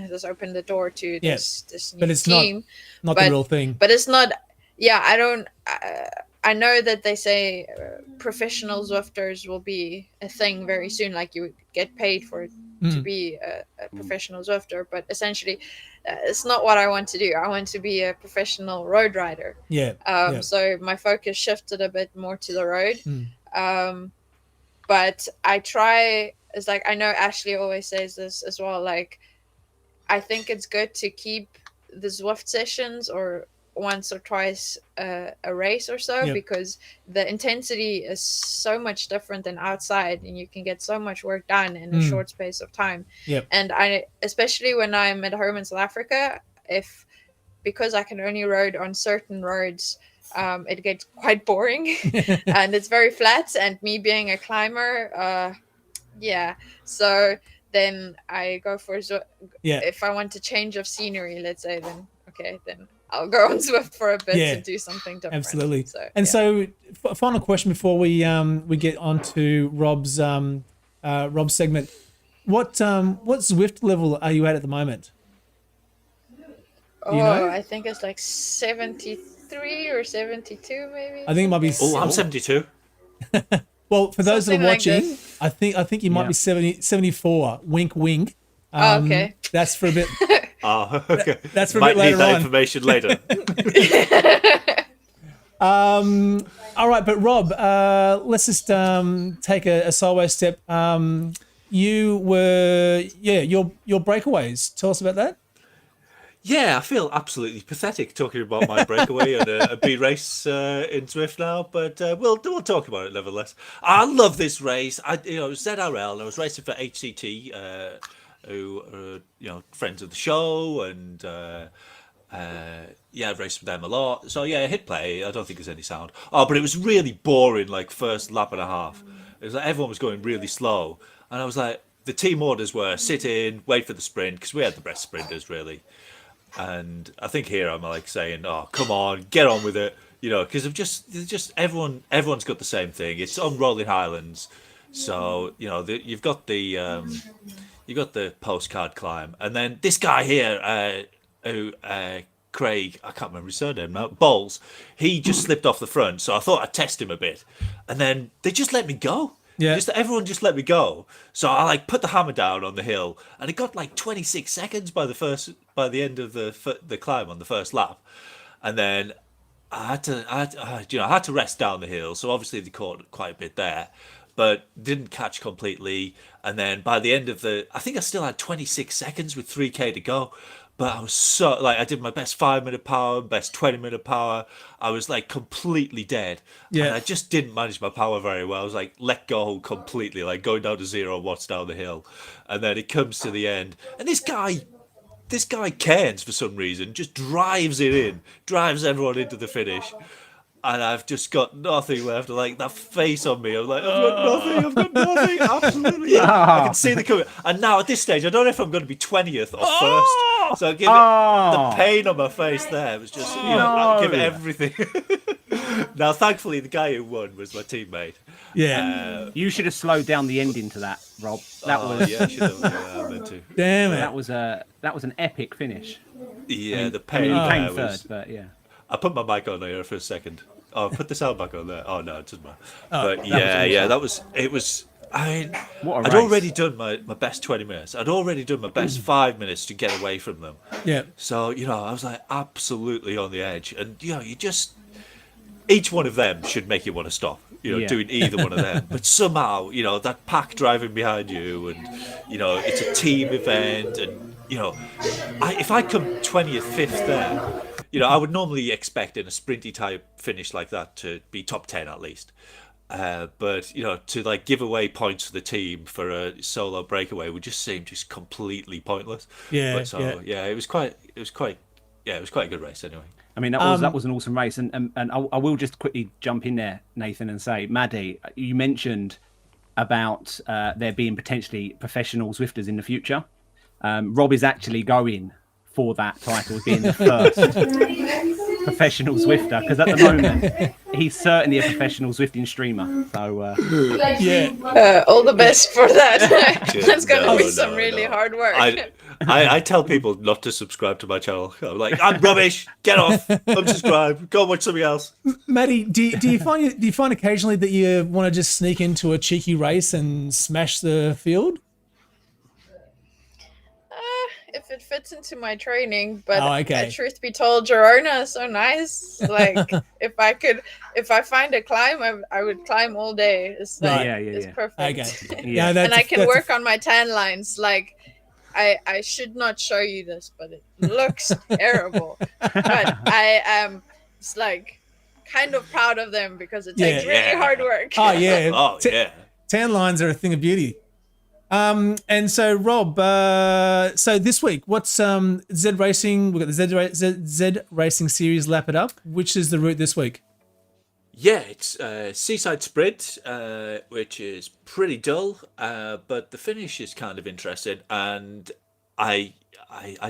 has opened the door to this new but it's team. not the real thing. But it's not. Yeah, I don't. I know that they say professional Zwifters will be a thing very soon. Like you get paid for it to be a professional Zwifter, but essentially, it's not what I want to do. I want to be a professional road rider. So my focus shifted a bit more to the road. But I try. It's like I know Ashley always says this as well. Like I think it's good to keep the Zwift sessions or once or twice a race or so, because the intensity is so much different than outside, and you can get so much work done in a short space of time. And I, especially when I'm at home in South Africa, because I can only road on certain roads, it gets quite boring and it's very flat, and me being a climber, so then I go for if I want a change of scenery, let's say, then I'll go on Zwift for a bit to do something different. Absolutely. So final question before we get on to Rob's segment. What Zwift level are you at the moment? I think it's like 73 or 72 maybe. I think it might be. Oh, I'm 72. Well, for those that are watching, like I think you might be 74. Wink, wink. Okay. That's for a bit. Okay. That's for a Might bit later need that on. information later. All right, but Rob, let's just take a sideways step. You were your breakaways. Tell us about that. Yeah, I feel absolutely pathetic talking about my breakaway and a B race in Zwift now, but we'll talk about it nevertheless. I love this race. ZRL. I was racing for HCT, who are friends of the show, and I've raced with them a lot. So yeah, hit play. I don't think there's any sound. Oh, but it was really boring. Like first lap and a half, it was like everyone was going really slow, and I was like, the team orders were sit in, wait for the sprint, because we had the best sprinters really. And I think here I'm like saying, "Oh, come on, get on with it," because of just everyone's got the same thing. It's on rolling highlands, so you've got the postcard climb, and then this guy here, Krake, I can't remember his surname now, Bowles, he just slipped off the front, so I thought I'd test him a bit, and then they just let me go. Everyone just let me go. So I put the hammer down on the hill, and it got 26 seconds by the end of the climb on the first lap, and then I had to rest down the hill. So obviously they caught quite a bit there, but didn't catch completely. And then by the end of I think I still had 26 seconds with 3K to go. But I was so I did my best 5-minute power, best 20-minute power. I was completely dead. And I just didn't manage my power very well. I was let go completely, going down to 0 watts down the hill. And then it comes to the end. And this guy Cairns, for some reason, just drives everyone into the finish. And I've just got nothing left. That face on me. I'm I've got nothing. Absolutely. I can see the coming. And now at this stage, I don't know if I'm going to be 20th or first. So the pain on my face there was just, I give it everything. Now, thankfully, the guy who won was my teammate. Yeah. You should have slowed down the ending to that, Rob. That was. Yeah, I should have. I meant to. Damn it. That was an epic finish. Yeah, the pain. He came third, but yeah. I put my mic on there for a second. Oh, put the sound back on there. Oh no, it doesn't matter. But it was. I'd already done my best 20 minutes. I'd already done my best 5 minutes to get away from them. Yeah. So I was absolutely on the edge, and each one of them should make you want to stop. Doing either one of them. But somehow, that pack driving behind you, and it's a team event, and if I come 20th, 5th there. I would normally expect in a sprinty type finish like that to be top 10 at least. But to give away points to the team for a solo breakaway would just seem completely pointless. Yeah. It was quite a good race anyway. I mean, that was an awesome race, and I will just quickly jump in there, Nathan, and say, Maddie, you mentioned about there being potentially professional Zwifters in the future. Rob is actually going for that title, being the first professional Zwifter, because at the moment he's certainly a professional Zwifting streamer. So all the best for that. That's gonna be some really hard work. I tell people not to subscribe to my channel. I'm like, I'm rubbish. Get off. Unsubscribe. Go watch something else. Maddie, do you find occasionally that you want to just sneak into a cheeky race and smash the field? If it fits into my training, but truth be told, Girona is so nice. Like if I find a climb, I would climb all day. It's like, it's perfect. Okay. And I can work on my tan lines. Like I should not show you this, but it looks terrible. But I am kind of proud of them because it takes really hard work. Oh yeah. Oh yeah. Tan lines are a thing of beauty. And so Rob, so this week, what's Zracing? We've got the Z Racing series Lap It Up. Which is the route this week? Yeah, it's Seaside Sprint, which is pretty dull, but the finish is kind of interesting, and I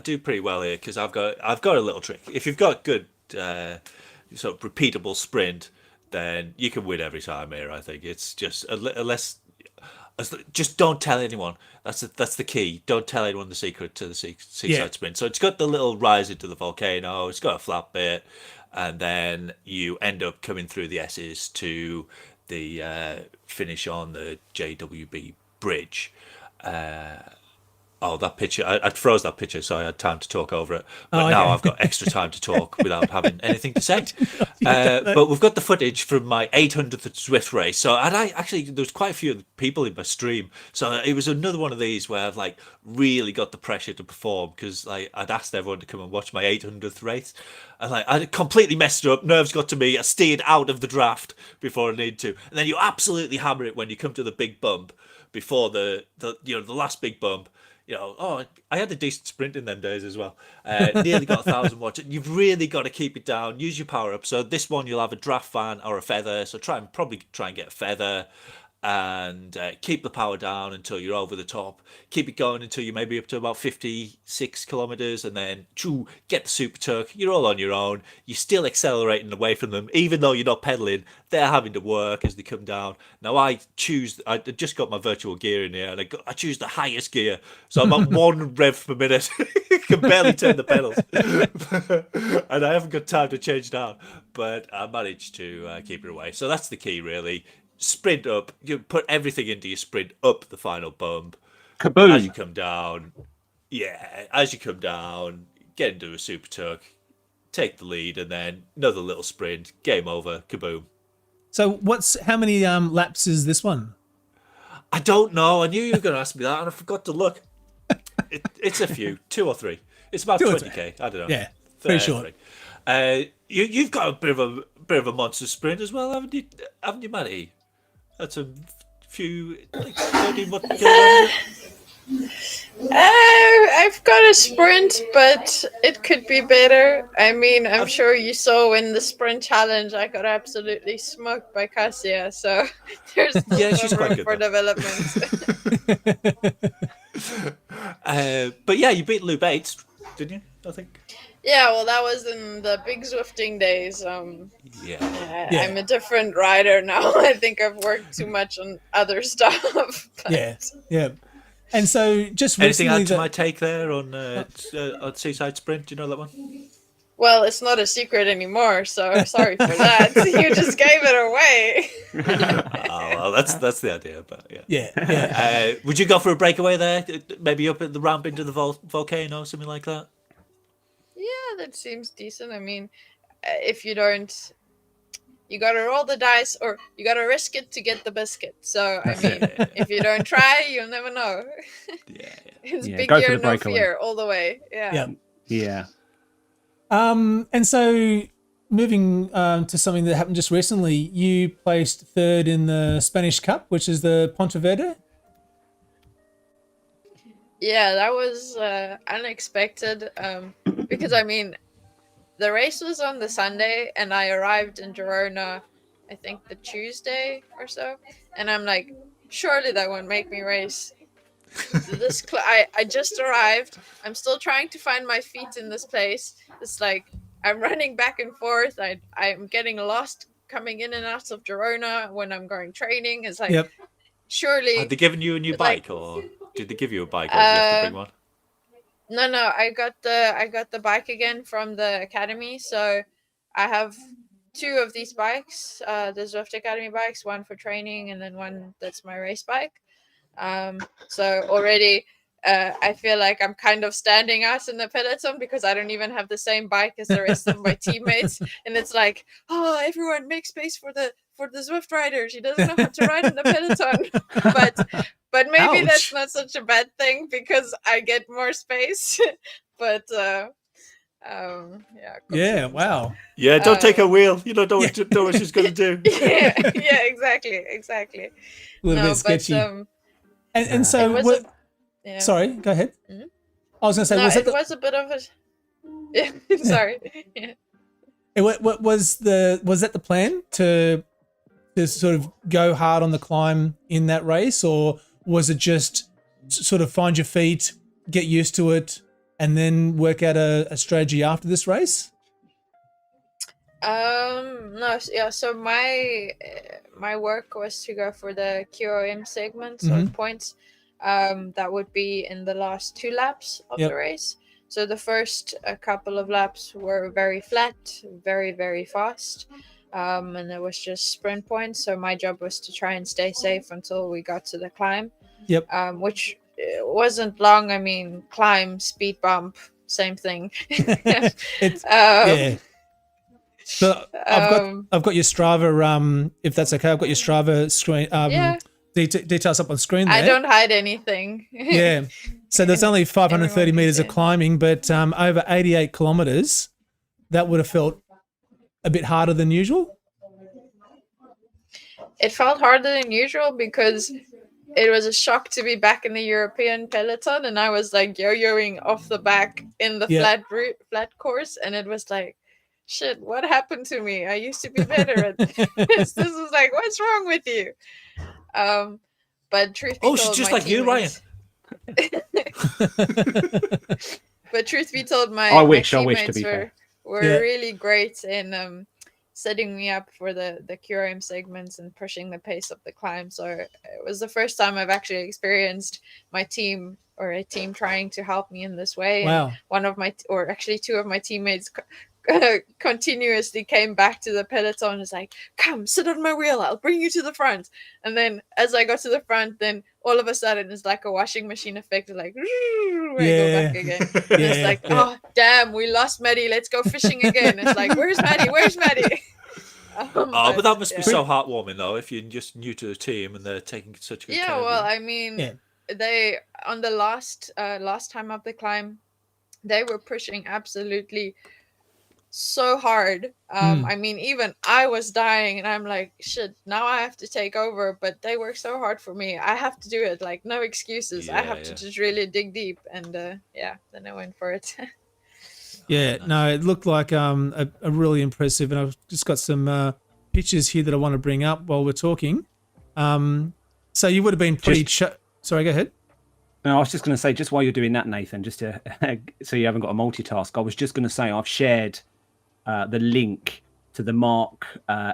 do pretty well here because I've got a little trick. If you've got good sort of repeatable sprint, then you can win every time here. I think it's just just don't tell anyone. That's the key. Don't tell anyone the secret to the Seaside Sprint. So it's got the little rise into the volcano. It's got a flat bit, and then you end up coming through the S's to the finish on the JWB bridge. That picture. I froze that picture, so I had time to talk over it. But now I've got extra time to talk without having anything to say. But we've got the footage from my 800th Zwift race. So there was quite a few people in my stream. So it was another one of these where I've really got the pressure to perform because I'd asked everyone to come and watch my 800th race. And I completely messed it up. Nerves got to me. I steered out of the draft before I needed to. And then you absolutely hammer it when you come to the big bump before the last big bump. I had a decent sprint in them days as well. Nearly got 1,000 watts. You've really got to keep it down. Use your power up. So this one you'll have a draft fan or a feather. So probably try and get a feather and keep the power down until you're over the top. Keep it going until you're maybe up to about 56 kilometers, and then get the super tuck. You're all on your own. You're still accelerating away from them, even though you're not pedaling. They're having to work as they come down. Now I just got my virtual gear in here, and I choose the highest gear, so I'm at 1 rev per minute. Can barely turn the pedals, and I haven't got time to change down. But I managed to keep it away. So that's the key, really. Sprint up. You put everything into your sprint up the final bump. Kaboom! As you come down, get into a super tuck, take the lead, and then another little sprint. Game over. Kaboom! So how many laps is this one? I don't know. I knew you were going to ask me that, and I forgot to look. It's a few, 2 or 3. It's about 20k. I don't know. Yeah, pretty short. You've got a bit of a monster sprint as well, haven't you, Maddie? That's a few 13 kilometers. I've got a sprint, but it could be better. I mean, I'm sure you saw in the sprint challenge, I got absolutely smoked by Cassia. So there's she's quite good for development. But yeah, you beat Lou Bates, didn't you? I think. Yeah, well, that was in the big Zwifting days. I'm a different rider now. I think I've worked too much on other stuff. Yeah. And so just anything recently add to my take there on Seaside Sprint? Do you know that one? Well, it's not a secret anymore, so sorry for that. You just gave it away. Well, that's the idea, but yeah. Would you go for a breakaway there? Maybe up at the ramp into the volcano, something like that? Yeah, that seems decent. I mean, if you don't, you gotta roll the dice, or you gotta risk it to get the biscuit. So I mean, if you don't try, you'll never know. It's big year, no fear, all the way. Yeah. And so moving to something that happened just recently, you placed 3rd in the Spanish Cup, which is the Pontevedra. Yeah, that was unexpected because, I mean, the race was on the Sunday and I arrived in Girona, I think the Tuesday or so. And I'm like, surely that won't make me race. I just arrived. I'm still trying to find my feet in this place. It's like I'm running back and forth. I'm getting lost coming in and out of Girona when I'm going training. It's like, Yep. surely. Had they given you a new like, bike, or did they give you a bike, or did you have to bring one? No, I got the bike again from the academy. So I have 2 of these bikes, the Zwift Academy bikes, one for training and then one that's my race bike. So already I feel like I'm kind of standing out in the peloton because I don't even have the same bike as the rest of my teammates, and it's like, oh, everyone make space for the Zwift rider. She doesn't know how to ride in the peloton, but maybe that's not such a bad thing because I get more space. But Yeah, wow. Yeah, don't take her wheel. You don't know what she's going to do. yeah, exactly. A little bit sketchy. And so, yeah. Sorry, go ahead. Mm-hmm. I was going to say, was a bit of a. Sorry. Yeah. What was that the plan to sort of go hard on the climb in that race, or was it just sort of find your feet, get used to it, and then work out a strategy after this race? No, yeah. So my work was to go for the QOM segments of points. That would be in the last 2 laps of the race. So the first couple of laps were very flat, very, very fast. And there was just sprint points. So my job was to try and stay safe until we got to the climb. Yep. Which wasn't long. I mean, climb, speed bump, same thing. Yeah. So I've got your Strava. If that's okay, I've got your Strava screen. Details up on screen there. I don't hide anything. Yeah. So there's only 530 meters of climbing, but over 88 kilometers. That would have felt a bit harder than usual. It felt harder than usual because it was a shock to be back in the European peloton, and I was like yo-yoing off the back in the flat course, and it was like, shit, what happened to me? I used to be better at this. This was like, what's wrong with you? But truth be told, she's just like you, Ryan. But truth be told, my teammates were really great in setting me up for the QRM segments and pushing the pace of the climb. So it was the first time I've actually experienced my team or a team trying to help me in this way. Wow. And one of my, or actually 2 of my teammates continuously came back to the peloton and was like, come sit on my wheel, I'll bring you to the front. And then as I got to the front, then all of a sudden it's like a washing machine effect, like I go back again. And it's like, oh damn, we lost Maddie, let's go fishing again. It's like, where's Maddie? But that must be so heartwarming though, if you're just new to the team and they're taking such good care of you. I mean, they on the last time up the climb, they were pushing absolutely so hard. I mean, even I was dying and I'm like, shit, now I have to take over, but they work so hard for me. I have to do it, like no excuses. I have to just really dig deep, and then I went for it. No, it looked like a really impressive, and I've just got some pictures here that I want to bring up while we're talking. So you would have been pretty sorry, go ahead. No, I was just going to say, just while you're doing that, Nathan, just to so you haven't got a multitask, I was just going to say I've shared the link to the Mark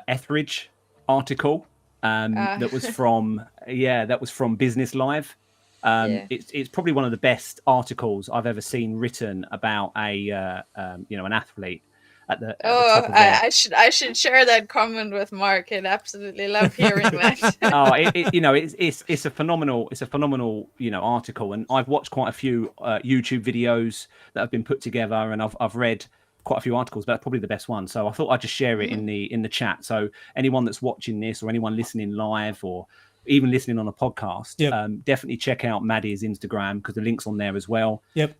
Etheridge article that was from Business Live. It's probably one of the best articles I've ever seen written about an athlete. I should share that comment with Mark. I'd absolutely love hearing that. It's a phenomenal article, and I've watched quite a few YouTube videos that have been put together, and I've read quite a few articles, but that's probably the best one. So I thought I'd just share it in the chat. So anyone that's watching this, or anyone listening live, or even listening on a podcast, definitely check out Maddie's Instagram because the link's on there as well. But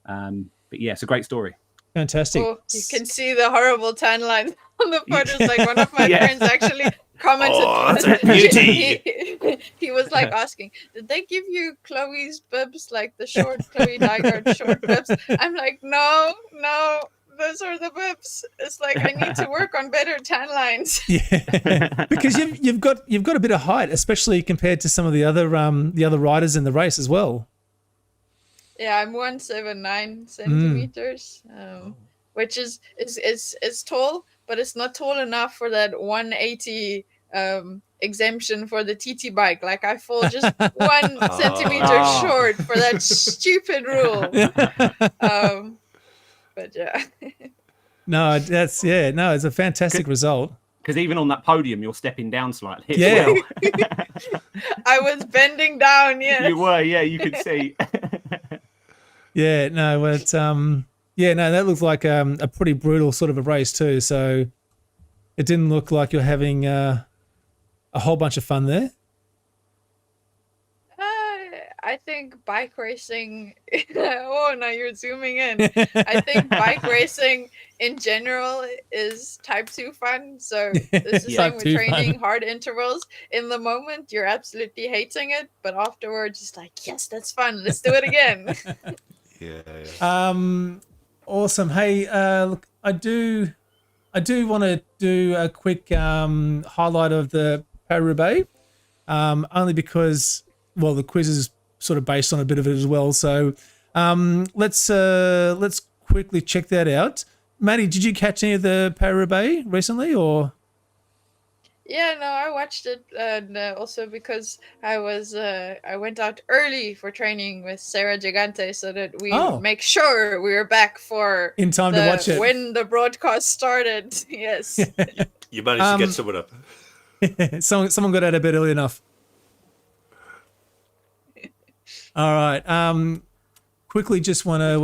yeah, it's a great story. Fantastic. Oh, you can see the horrible tan lines on the photos. Like one of my friends actually commented. Oh, that's a beauty. He was like asking, did they give you Chloe's bibs, like the short Chloe Dygard short bibs? I'm like, no, those are the bibs. It's like I need to work on better tan lines. Yeah, because you've got a bit of height, especially compared to some of the other riders in the race as well. Yeah, I'm 179 centimeters. which is tall, but it's not tall enough for that 180 exemption for the TT bike. Like I fall just 1 centimeter short for that stupid rule. But yeah. No, it's a fantastic result. Because even on that podium, you're stepping down slightly. Yeah. Well. I was bending down, yeah. You were, yeah, you could see. Yeah, no, but that looked like a pretty brutal sort of a race too. So it didn't look like you're having a whole bunch of fun there. I think bike racing. Oh, now you're zooming in. I think bike racing in general is type 2 fun. So this is the same with training hard intervals. In the moment, you're absolutely hating it, but afterwards, it's like, yes, that's fun. Let's do it again. Awesome. Hey, look, I do want to do a quick highlight of the Paris Roubaix, only because, well, the quiz is sort of based on a bit of it as well. So let's quickly check that out. Maddie, did you catch any of the Paris Roubaix recently, or? Yeah, no, I watched it, and also because I went out early for training with Sarah Gigante, so that we make sure we were back for in time to watch it when the broadcast started. Yes, you managed to get someone up. Someone got out of bed early enough. All right. Quickly, just want to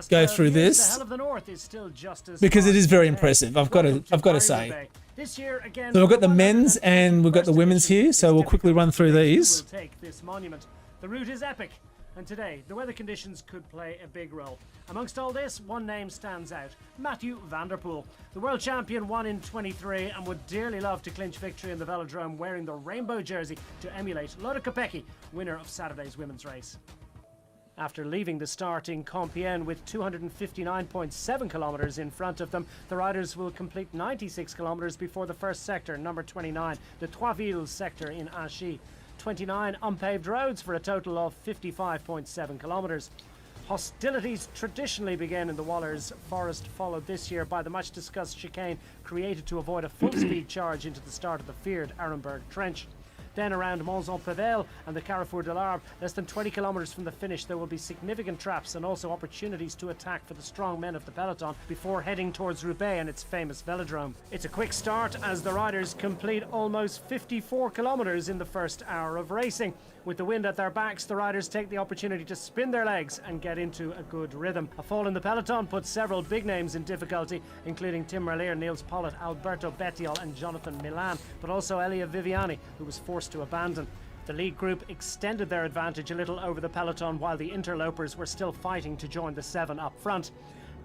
go through this because it is very impressive. I've got to say. So we've got the men's and we've got the women's here. So we'll quickly run through these. The route is epic, and today the weather conditions could play a big role. Amongst all this, one name stands out: Mathieu van der Poel. The world champion won in 23 and would dearly love to clinch victory in the velodrome wearing the rainbow jersey to emulate Lotte Kopecky, winner of Saturday's women's race. After leaving the start in Compiègne with 259.7 kilometers in front of them, the riders will complete 96 kilometers before the first sector, number 29, the Trois-Villes sector in Anchy. 29 unpaved roads for a total of 55.7 kilometers. Hostilities traditionally began in the Wallers Forest, followed this year by the much discussed chicane created to avoid a full speed charge into the start of the feared Arenberg Trench. Then around Monzon-Pével and the Carrefour de l'Arbre, less than 20 kilometers from the finish, there will be significant traps and also opportunities to attack for the strong men of the peloton before heading towards Roubaix and its famous velodrome. It's a quick start as the riders complete almost 54 kilometers in the first hour of racing. With the wind at their backs, the riders take the opportunity to spin their legs and get into a good rhythm. A fall in the peloton put several big names in difficulty, including Tim Merlier, Niels Pollitt, Alberto Bettiol and Jonathan Milan, but also Elia Viviani, who was forced to abandon. The lead group extended their advantage a little over the peloton while the interlopers were still fighting to join the 7 up front.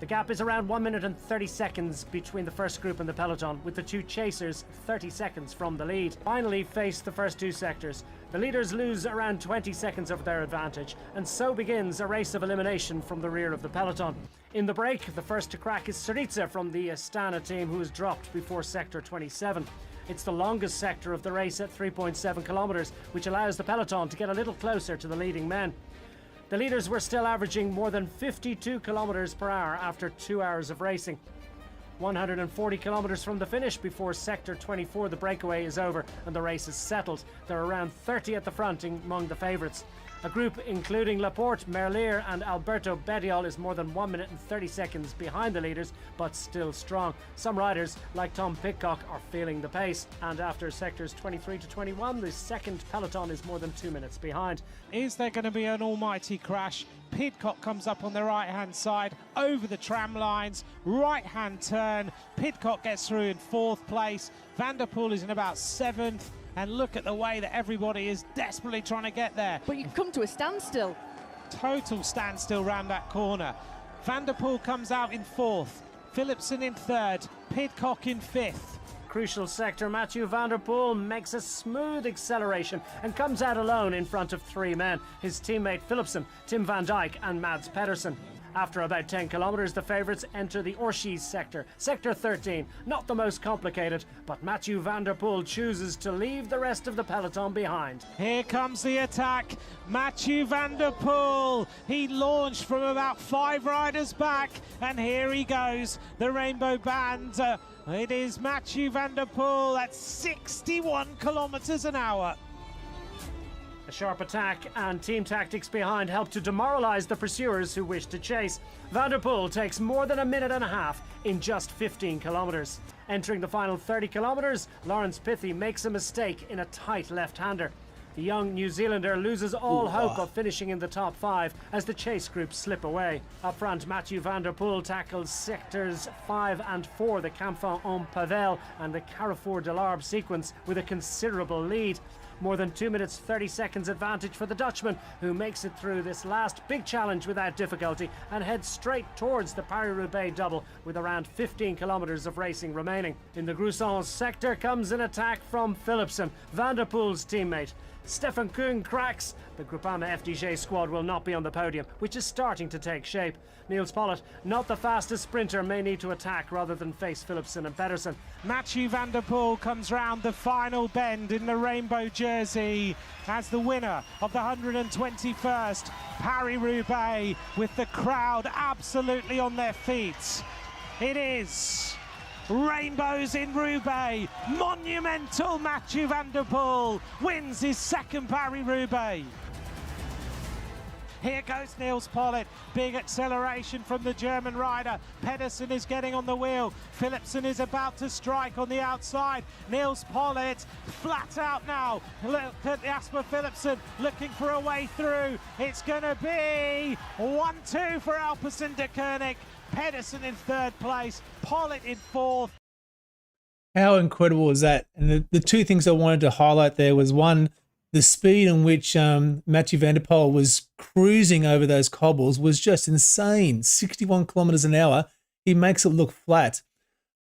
The gap is around 1 minute and 30 seconds between the first group and the peloton, with the two chasers 30 seconds from the lead. Finally face the first two sectors. The leaders lose around 20 seconds of their advantage, and so begins a race of elimination from the rear of the peloton. In the break, the first to crack is Syriza from the Astana team, who was dropped before sector 27. It's the longest sector of the race at 3.7 kilometers, which allows the peloton to get a little closer to the leading men. The leaders were still averaging more than 52 kilometers per hour after 2 hours of racing. 140 kilometers from the finish before sector 24, the breakaway is over and the race is settled. There are around 30 at the front among the favourites. A group including Laporte, Merlier and Alberto Bettiol is more than 1 minute and 30 seconds behind the leaders, but still strong. Some riders, like Tom Pidcock, are feeling the pace, and after sectors 23 to 21, the second peloton is more than 2 minutes behind. Is there going to be an almighty crash? Pidcock comes up on the right-hand side, over the tram lines, right-hand turn. Pidcock gets through in 4th place. Van der Poel is in about 7th. And look at the way that everybody is desperately trying to get there. But you come to a standstill. Total standstill round that corner. Van der Poel comes out in 4th. Philipsen in 3rd. Pidcock in 5th. Crucial sector, Mathieu van der Poel makes a smooth acceleration and comes out alone in front of 3 men, his teammate Philipsen, Tim van Dijk and Mads Pedersen. After about 10 kilometers, the favourites enter the Orchies sector, sector 13. Not the most complicated, but Mathieu van der Poel chooses to leave the rest of the peloton behind. Here comes the attack. Mathieu van der Poel. He launched from about 5 riders back, and here he goes. The rainbow band. It is Mathieu van der Poel at 61 kilometers an hour. A sharp attack and team tactics behind help to demoralise the pursuers who wish to chase. Van der Poel takes more than a minute and a half in just 15 kilometres. Entering the final 30 kilometres, Lawrence Pithy makes a mistake in a tight left-hander. The young New Zealander loses all hope of finishing in the top 5 as the chase groups slip away. Up front, Mathieu van der Poel tackles sectors 5 and 4, the Camphin-en-Pavel and the Carrefour de l'Arbre sequence, with a considerable lead. More than 2 minutes 30 seconds advantage for the Dutchman, who makes it through this last big challenge without difficulty and heads straight towards the Paris Roubaix double with around 15 kilometres of racing remaining. In the Groussens sector comes an attack from Philipsen, Van der Poel's teammate. Stefan Koen cracks. The Groupama FDJ squad will not be on the podium, which is starting to take shape. Niels Pollitt, not the fastest sprinter, may need to attack rather than face Philipsen and Pedersen. Mathieu van der Poel comes round the final bend in the rainbow jersey as the winner of the 121st Paris Roubaix, with the crowd absolutely on their feet. It is rainbows in Roubaix. Monumental Mathieu van der Poel wins his second Paris Roubaix. Here goes Niels Pollitt. Big acceleration from the German rider. Pedersen is getting on the wheel. Philipsen is about to strike on the outside. Niels Pollitt flat out now. Look at Jasper Philipsen looking for a way through. It's going to be 1-2 for Alpecin de Koenig. Pedersen in 3rd place. Pollitt in 4th. How incredible is that? And the two things I wanted to highlight there was, one, the speed in which Mathieu van der Poel was cruising over those cobbles was just insane. 61 kilometers an hour. He makes it look flat.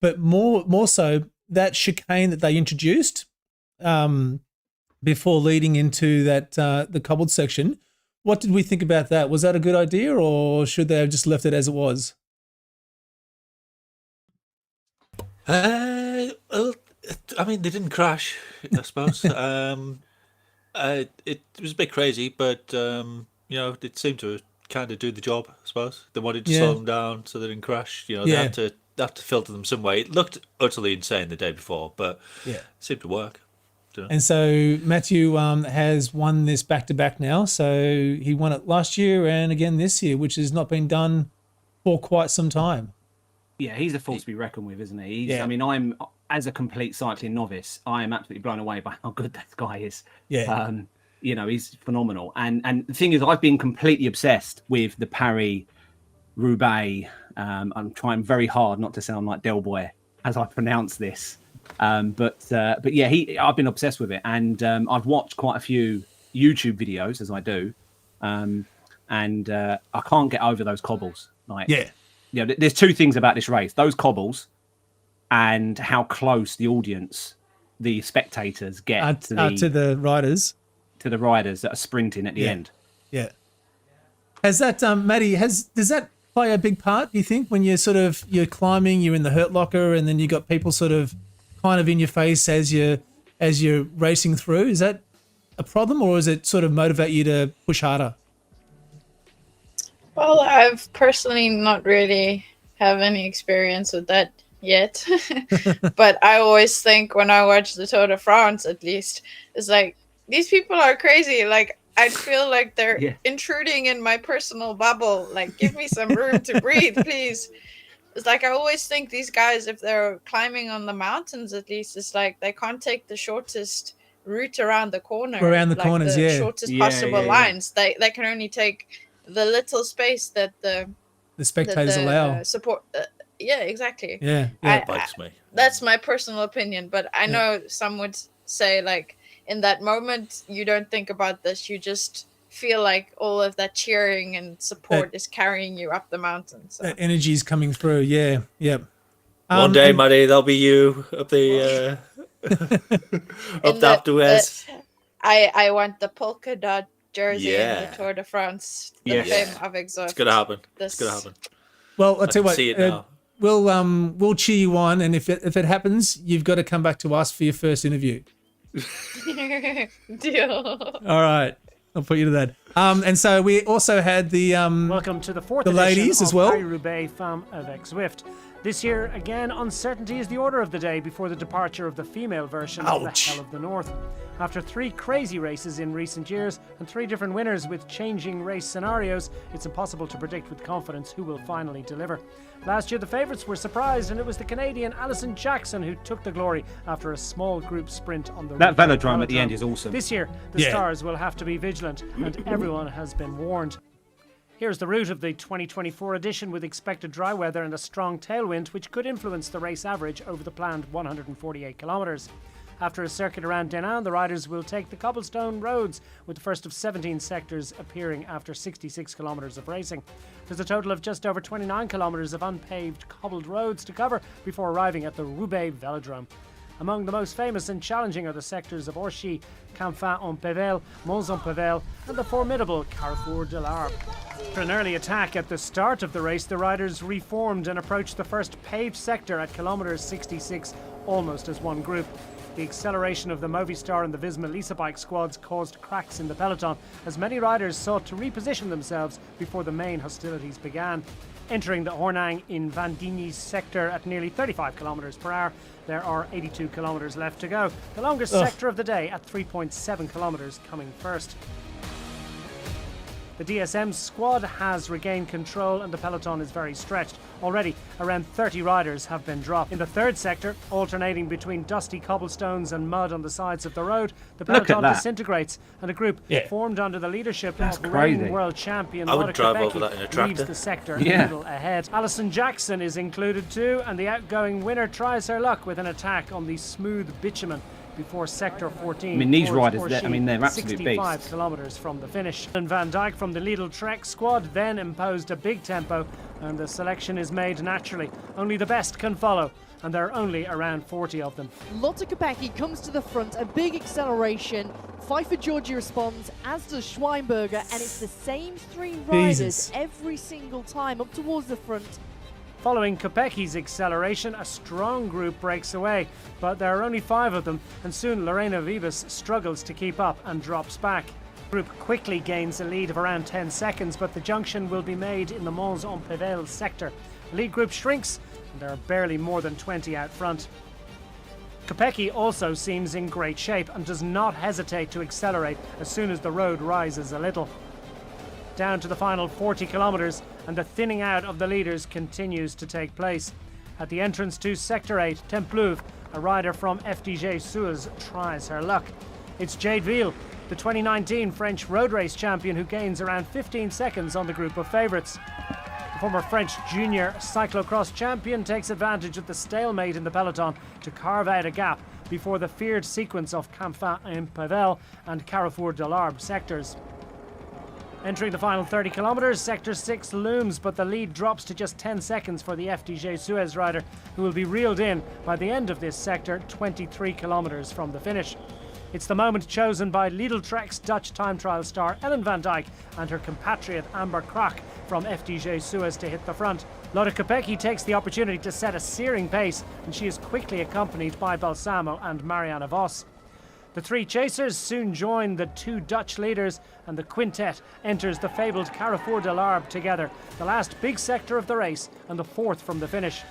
But more so, that chicane that they introduced before leading into that the cobbled section. What did we think about that? Was that a good idea, or should they have just left it as it was? Well, I mean, they didn't crash, I suppose. It was a bit crazy, but it seemed to kind of do the job, I suppose. They wanted to slow them down so they didn't crash. They had to filter them some way. It looked utterly insane the day before, but it seemed to work. And so Mathieu has won this back-to-back now. So he won it last year and again this year, which has not been done for quite some time. Yeah, he's a force to be reckoned with, isn't he? I mean, I'm, as a complete cycling novice, I am absolutely blown away by how good that guy is. Yeah. He's phenomenal. And the thing is, I've been completely obsessed with the Paris Roubaix. I'm trying very hard not to sound like Del Boy as I pronounce this. But yeah, I've been obsessed with it. And I've watched quite a few YouTube videos, as I do. And I can't get over those cobbles. There's two things about this race: those cobbles and how close the audience, the spectators, get to the riders, that are sprinting at the end. Yeah. Has that, Maddie? Does that play a big part? Do you think, when you're climbing, you're in the hurt locker, and then you got people sort of kind of in your face as you're racing through? Is that a problem, or does it sort of motivate you to push harder? Well, I've personally not really have any experience with that yet. But I always think, when I watch the Tour de France, at least, it's like, these people are crazy. Like, I feel like they're intruding in my personal bubble. Like, give me some room to breathe, please. It's like, I always think these guys, if they're climbing on the mountains, at least, it's like they can't take the shortest route around the corner. Corners, the shortest possible lines. They can only take the little space that the spectators allow. Support. Yeah, exactly. Yeah. That bites me. That's my personal opinion, but I know some would say, like, in that moment, you don't think about this. You just feel like all of that cheering and support is carrying you up the mountain. So. That energy is coming through. Yeah. Yep. One day, Maddie, there'll be you up the up the afterwards. I want the polka dot jersey in the Tour de France, the fame avec Zwift. It's gonna happen. It's gonna happen. Well, I'll tell you what. See it now. We'll cheer you on, and if it happens, you've got to come back to us for your first interview. Deal. All right, I'll put you to that. And so we also had the welcome to the fourth the ladies edition as well. Paris Roubaix Femme avec Zwift. This year, again, uncertainty is the order of the day before the departure of the female version of the Hell of the North. After 3 crazy races in recent years and 3 different winners with changing race scenarios, it's impossible to predict with confidence who will finally deliver. Last year, the favourites were surprised, and it was the Canadian Alison Jackson who took the glory after a small group sprint on the That velodrome at the end is awesome. This year, the stars will have to be vigilant, and everyone has been warned. Here's the route of the 2024 edition with expected dry weather and a strong tailwind, which could influence the race average over the planned 148 kilometres. After a circuit around Denain, the riders will take the cobblestone roads, with the first of 17 sectors appearing after 66 kilometres of racing. There's a total of just over 29 kilometres of unpaved cobbled roads to cover before arriving at the Roubaix velodrome. Among the most famous and challenging are the sectors of Orchy, Canfin-en-Pévèle, Mons-en-Pévèle, and the formidable Carrefour de l'Arbre. After an early attack at the start of the race, the riders reformed and approached the first paved sector at kilometre 66 almost as one group. The acceleration of the Movistar and the Visma Lisa bike squads caused cracks in the peloton as many riders sought to reposition themselves before the main hostilities began. Entering the Hornang in Vandigny's sector at nearly 35 kilometres per hour, there are 82 kilometres left to go. The longest sector of the day at 3.7 kilometres coming first. The DSM squad has regained control and the peloton is very stretched. Already, around 30 riders have been dropped. In the third sector, alternating between dusty cobblestones and mud on the sides of the road, the peloton disintegrates and a group formed under the leadership of reigning world champion I would drive over that in a tractor. leaves the sector a little ahead. Alison Jackson is included too, and the outgoing winner tries her luck with an attack on the smooth bitumen before sector 14. I mean, these riders, they're absolute 65 beasts. kilometres from the finish. And Van Dijk from the Lidl Trek squad then imposed a big tempo, and the selection is made naturally. Only the best can follow, and there are only around 40 of them. Lotte Kopecky comes to the front, a big acceleration. Pfeiffer Georgi responds, as does Schweinberger, and it's the same 3 riders every single time up towards the front. Following Kopecky's acceleration, a strong group breaks away, but there are only 5 of them, and soon Lorena Vibas struggles to keep up and drops back. The group quickly gains a lead of around 10 seconds, but the junction will be made in the Mons-en-Pévèle sector. The lead group shrinks, and there are barely more than 20 out front. Kopecky also seems in great shape and does not hesitate to accelerate as soon as the road rises a little. Down to the final 40 kilometres, and the thinning out of the leaders continues to take place. At the entrance to Sector 8, Templuve, a rider from FDJ Suez, tries her luck. It's Jade Ville, the 2019 French road race champion, who gains around 15 seconds on the group of favourites. The former French junior cyclocross champion takes advantage of the stalemate in the peloton to carve out a gap before the feared sequence of Canfin-en-Pévèle and Carrefour de l'Arbre sectors. Entering the final 30 kilometres, Sector 6 looms, but the lead drops to just 10 seconds for the FDJ Suez rider, who will be reeled in by the end of this sector, 23 kilometres from the finish. It's the moment chosen by Lidl Trek's Dutch time trial star Ellen van Dijk and her compatriot Amber Krake from FDJ Suez to hit the front. Lotte Kopecky takes the opportunity to set a searing pace, and she is quickly accompanied by Balsamo and Marianne Vos. The 3 chasers soon join the 2 Dutch leaders, and the quintet enters the fabled Carrefour de l'Arbre together, the last big sector of the race and the 4th from the finish.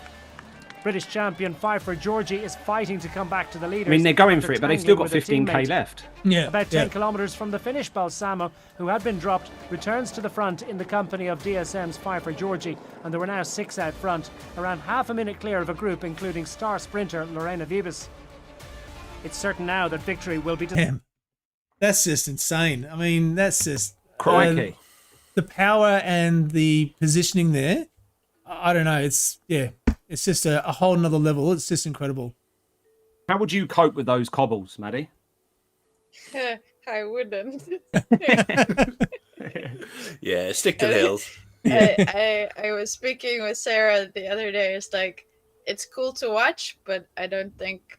British champion Pfeiffer Georgi is fighting to come back to the leaders. I mean, they're going for it, but they've still got 15k left. About 10 kilometres from the finish, Balsamo, who had been dropped, returns to the front in the company of DSM's Pfeiffer Georgi, and there were now 6 out front, around half a minute clear of a group including star sprinter Lorena Vibas. It's certain now that victory will be... Damn. That's just insane. I mean, that's just... Crikey. The power and the positioning there, I don't know. It's just a whole nother level. It's just incredible. How would you cope with those cobbles, Maddie? I wouldn't. Yeah, stick to the hills. I was speaking with Sarah the other day. It's like, it's cool to watch, but I don't think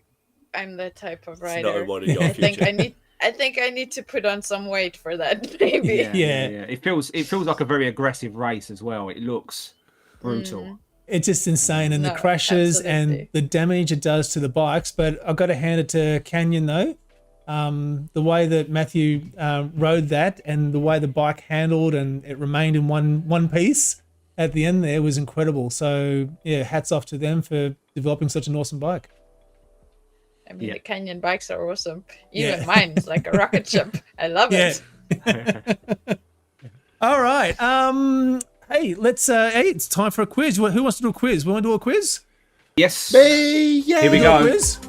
I'm the type of rider. Not one of your I think future. I think I need to put on some weight for that, maybe. Yeah. It feels like a very aggressive race as well. It looks brutal. It's just insane, and the crashes and the damage it does to the bikes. But I've got to hand it to Canyon though. The way that Matthew rode that, and the way the bike handled, and it remained in one piece at the end there was incredible. So yeah, hats off to them for developing such an awesome bike. I mean, the Canyon bikes are awesome. Even mine is like a rocket ship. I love it. All right. Hey, let's. Hey, it's time for a quiz. Who wants to do a quiz? We want to do a quiz? Yes. Me, yeah. Here we go. Quiz?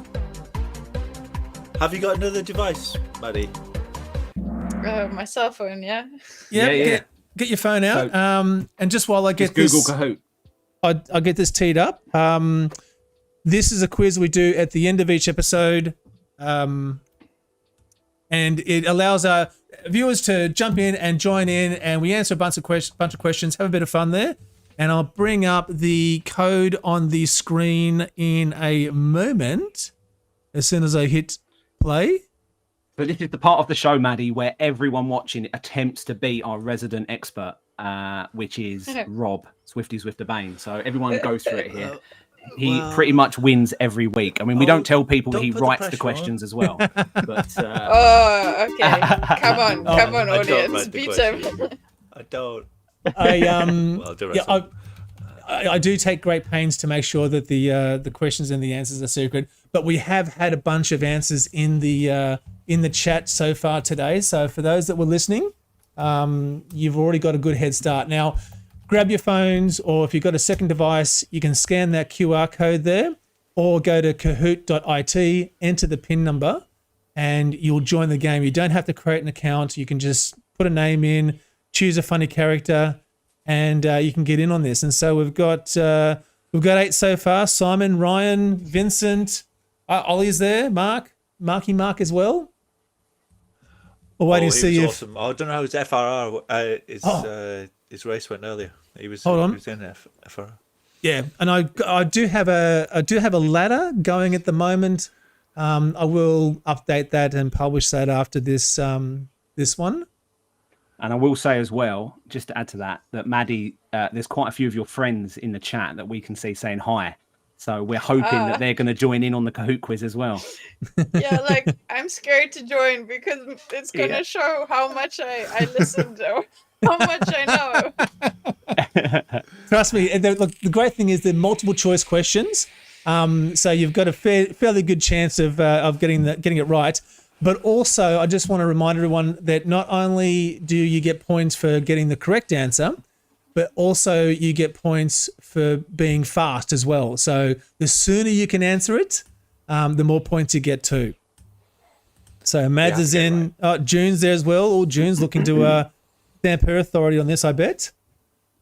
Have you got another device, Maddie? My cell phone, yeah. Yeah. Get your phone out. And just while I get this, Google Kahoot. I'll get this teed up. This is a quiz we do at the end of each episode, and it allows our viewers to jump in and join in, and we answer a bunch of questions, have a bit of fun there. And I'll bring up the code on the screen in a moment, as soon as I hit play. So this is the part of the show, Maddie, where everyone watching attempts to be our resident expert, which is Rob, Zwifty Bane. So everyone goes through it here. He pretty much wins every week. I mean, we don't tell people that he writes the questions as well. But oh, okay. Come on, audience, beat him. I don't. I do take great pains to make sure that the questions and the answers are secret. But we have had a bunch of answers in the chat so far today. So for those that were listening, you've already got a good head start. Now, grab your phones, or if you've got a second device, you can scan that QR code there, or go to kahoot.it, enter the PIN number, and you'll join the game. You don't have to create an account. You can just put a name in, choose a funny character, and you can get in on this. And so we've got 8 so far. Simon, Ryan, Vincent, Ollie's there, Marky Mark as well. We're waiting to see if... awesome. I don't know how's FRR. His race went earlier. He was in FRR. Yeah, and I do have a ladder going at the moment. I will update that and publish that after this one. And I will say as well, just to add to that Maddie, there's quite a few of your friends in the chat that we can see saying hi. So we're hoping that they're going to join in on the Kahoot quiz as well. Yeah, like I'm scared to join because it's going to show how much I listened or how much I know. Trust me. Look, the great thing is they're multiple choice questions, so you've got a fairly good chance of getting it right. But also, I just want to remind everyone that not only do you get points for getting the correct answer, but also you get points for being fast as well. So the sooner you can answer it, the more points you get too. So Mads is in. Right. June's there as well. Oh, June's looking to stamp her authority on this, I bet.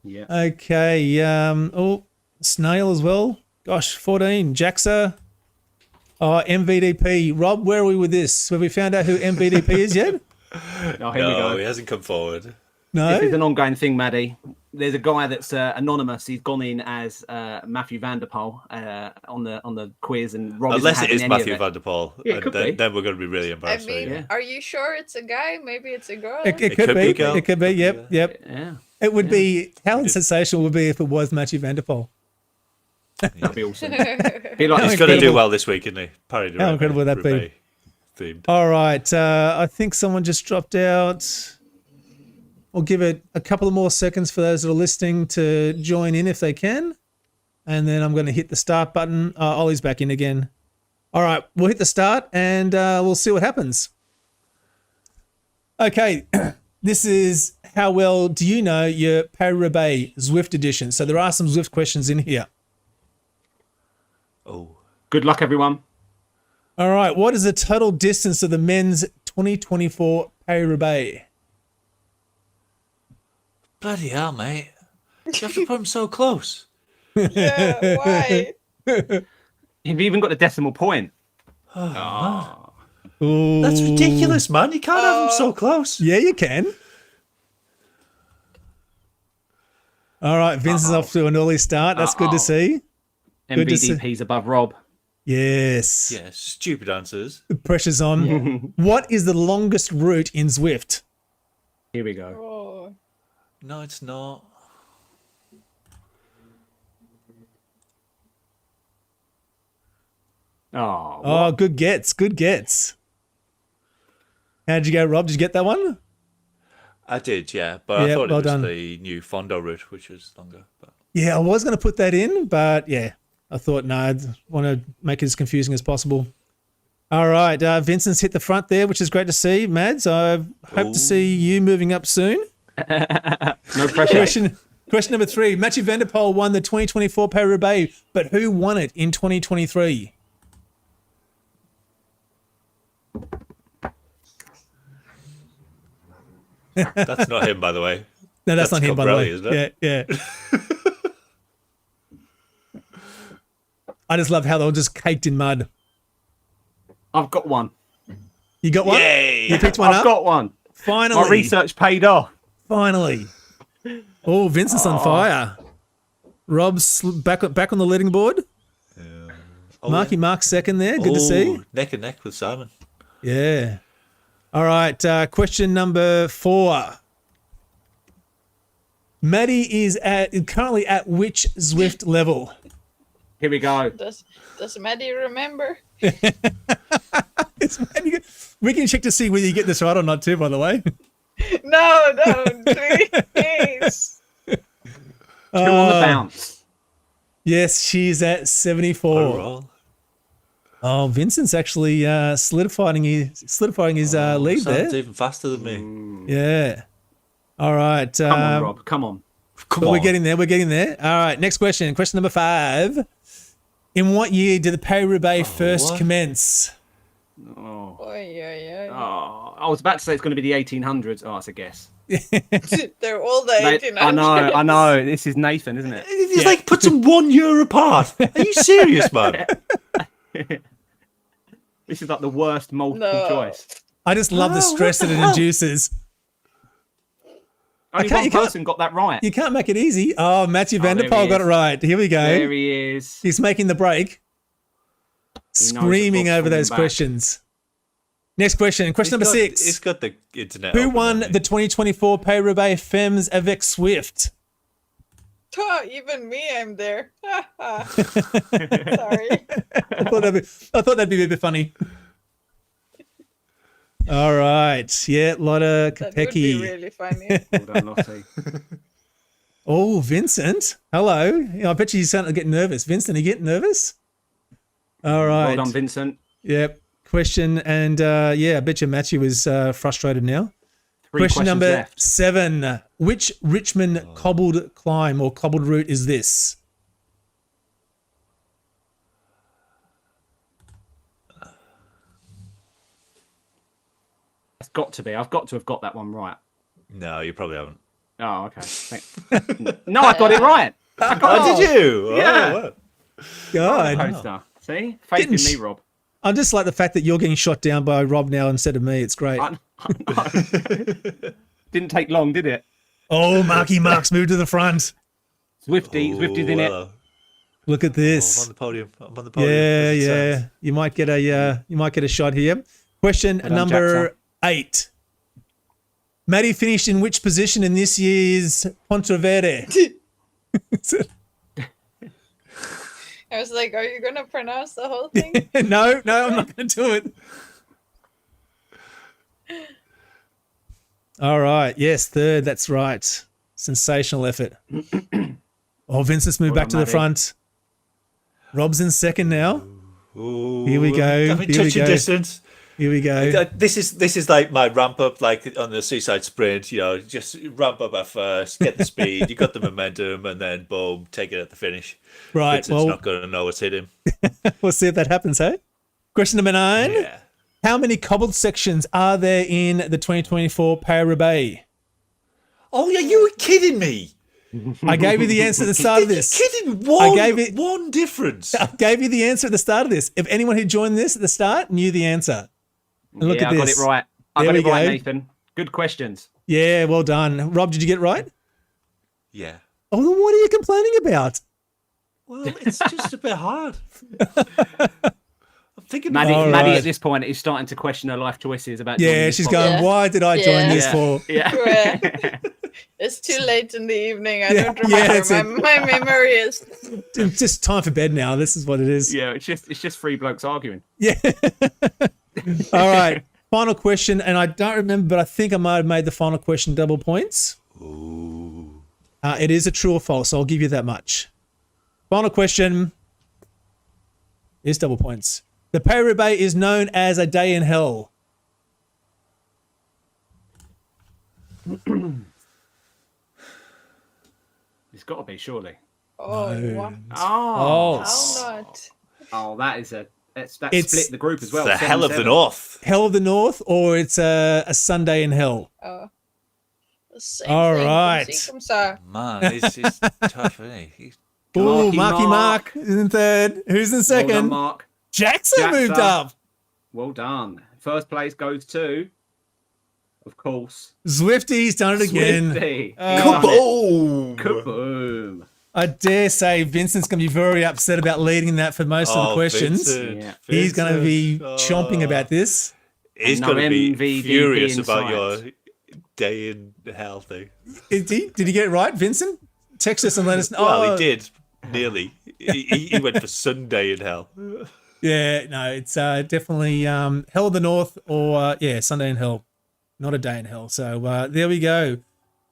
Yeah. Okay. Snail as well. Gosh, 14. Jaxa. Oh, MVDP. Rob, where are we with this? Have we found out who MVDP is yet? No, here we go. He hasn't come forward. No. This is an ongoing thing, Maddie. There's a guy that's anonymous. He's gone in as Matthew van der Poel on the quiz, and Rob unless it is Matthew van der Poel, then we're going to be really embarrassed. I mean, are you sure it's a guy? Maybe it's a girl. It could be. It could be. Yep. Yeah. It would be. How sensational would be if it was Matthew van der Poel? That'd be awesome. He's going to do well this week, isn't he? Paris Roubaix, how incredible would that be? Themed. All right. I think someone just dropped out. We'll give it a couple of more seconds for those that are listening to join in if they can. And then I'm going to hit the start button. Ollie's back in again. All right. We'll hit the start and we'll see what happens. Okay. This is how well do you know your Paris Roubaix Zwift edition? So there are some Zwift questions in here. Oh. Good luck, everyone. All right. What is the total distance of the men's 2024 Paris Roubaix? Bloody hell, mate. You have to put him so close. Yeah, why? You've even got a decimal point. Oh. That's ridiculous, man. You can't have him so close. Yeah, you can. All right, Vince is off to an early start. That's good to see. MVDP's above Rob. Yes. Yeah, stupid answers. The pressure's on. What is the longest route in Zwift? Here we go. Oh. No, it's not. Oh, good gets. Good gets. How'd you go, Rob? Did you get that one? I did, yeah. But I Yeah, thought well it was done. the new Fondo route, which was longer. But Yeah, I was going to put that in, but yeah, I thought, no, I want to make it as confusing as possible. All right, Vincent's hit the front there, which is great to see. Mads, I hope to see you moving up soon. No pressure. Question number 3. Mathieu van der Poel won the 2024 Paris Roubaix, but who won it in 2023? that's not him, by the way. No, that's not him, by the way. Isn't it? Yeah. I just love how they're all just caked in mud. I've got one. You got one? Yay! You picked one up? I've got one. Finally. My research paid off. Finally. Oh, Vincent's on fire. Rob's back on the leading board. Marky Mark's second there. Good to see. Neck and neck with Simon. Yeah. All right. Question number 4. Maddie is currently at which Zwift level? Here we go. Does Maddie remember? We can check to see whether you get this right or not too, by the way. No, please. 2 on the bounce. Yes, she's at 74. Oh, Vincent's actually solidifying his lead Simon's there. even faster than me. Yeah. All right. Come on, Rob. Come on. We're getting there. All right. Next question. Question number 5. In what year did the Paris Roubaix first commence? Oh. Oh. I was about to say it's going to be the 1800s. Oh, it's a guess. They're all the 1800s. I know. This is Nathan, isn't it? It's like put them 1 year apart. Are you serious, man? This is like the worst multiple choice. I just love the stress that it induces. Only one person got that right. You can't make it easy. Oh, Mathieu van der there Poel he got it is. right. Here we go. There he is. He's making the break. Screaming Rob's over those coming back. questions. Next question. Question number 6. It's got the internet. Who open, won hasn't the 2024 Paris Roubaix Femmes avec Zwift? Oh, even me, I'm there. Sorry. I thought that'd be a bit funny. All right. Yeah, a lot of That would be Kapeki. really funny. Well done, Lottie. Oh, Vincent. Hello. I bet you starting to get nervous. Vincent, are you getting nervous? All right. Well done, Vincent. Yep. Question and I bet you Matthew is frustrated now. 3 Question questions number left. 7. Which Richmond cobbled climb or cobbled route is this? It's got to be. I've got to have got that one right. No, you probably haven't. Oh, okay. Thanks. No, I got it right. Oh, did you? Yeah. Oh, wow. God. Poster. See? Faith in me, Rob. I just like the fact that you're getting shot down by Rob now instead of me. It's great. I know. Didn't take long, did it? Oh, Marky Mark's moved to the front. Zwifty's in it. Look at this. I'm on the podium. I'm on the podium. Yeah, As it yeah. sounds. You might get a shot here. Question Well done, number Jackson. 8. Maddie finished in which position in this year's Pontrevere? I was like, are you going to pronounce the whole thing? No, I'm not going to do it. All right. Yes, 3rd. That's right. Sensational effort. Oh, Vincent's moved Well back to done, the Maddie. front. Rob's in 2nd now. Ooh, Here we go. I'm in Here we touching go. distance. Here we go. This is like my ramp up, like on the Seaside sprint. You know, just ramp up at first, get the speed, you got the momentum, and then boom, take it at the finish. Right. Vincent's Well, not going to know what's hit him. we'll see if that happens, hey? Question number 9. Yeah. How many cobbled sections are there in the 2024 Paris Roubaix? Oh yeah, you were kidding me. I gave you the answer at the start of this. You're kidding. One difference. I gave you the answer at the start of this. If anyone who joined this at the start knew the answer. And look Yeah, at I got this. it right. I There got it we right, go. Nathan. Good questions. Yeah, well done. Rob, did you get it right? Yeah. Oh, then what are you complaining about? Well, it's just a bit hard. thinking. Maddie, All Maddie right. at this point is starting to question her life choices about. Yeah, joining this she's podcast. going, why did I join this Yeah. for? Yeah. It's too late in the evening. I Yeah, don't yeah, remember. that's it. my memory is. It's just time for bed now. This is what it is. Yeah, it's just three blokes arguing. Yeah. All right. Final question, and I don't remember, but I think I might have made the final question double points. Ooh. It is a true or false. I'll give you that much. Final question is double points. The Paris Roubaix is known as a day in hell. It's got to be, surely. Oh, No. what? Oh, How not? oh, that is a that's It's split the group as well. The hell of the 7-7. north. Hell of the North, or it's a Sunday in hell. Oh. The same All thing. right. Comme ça. Man, it's tough, isn't it? Ooh, Marky Marky Mark. Mark is in third. Who's in Well second? done, Mark. Jackson moved Jackson. up. Well done. First place goes to, of course, Zwifty's done it again. Zwifty. Kaboom! Kaboom. I dare say Vincent's going to be very upset about leading that for most of the questions. Vincent, Yeah. He's going to be Vincent. chomping about this. He's No going to be MVDP furious in about sight. your day in hell thing. Did he get it right, Vincent? Text us and let us know. Well, Oh, he did. Nearly. He went for Sunday in hell. Yeah, no, it's definitely Hell of the North or, Sunday in Hell. Not a day in hell. So there we go.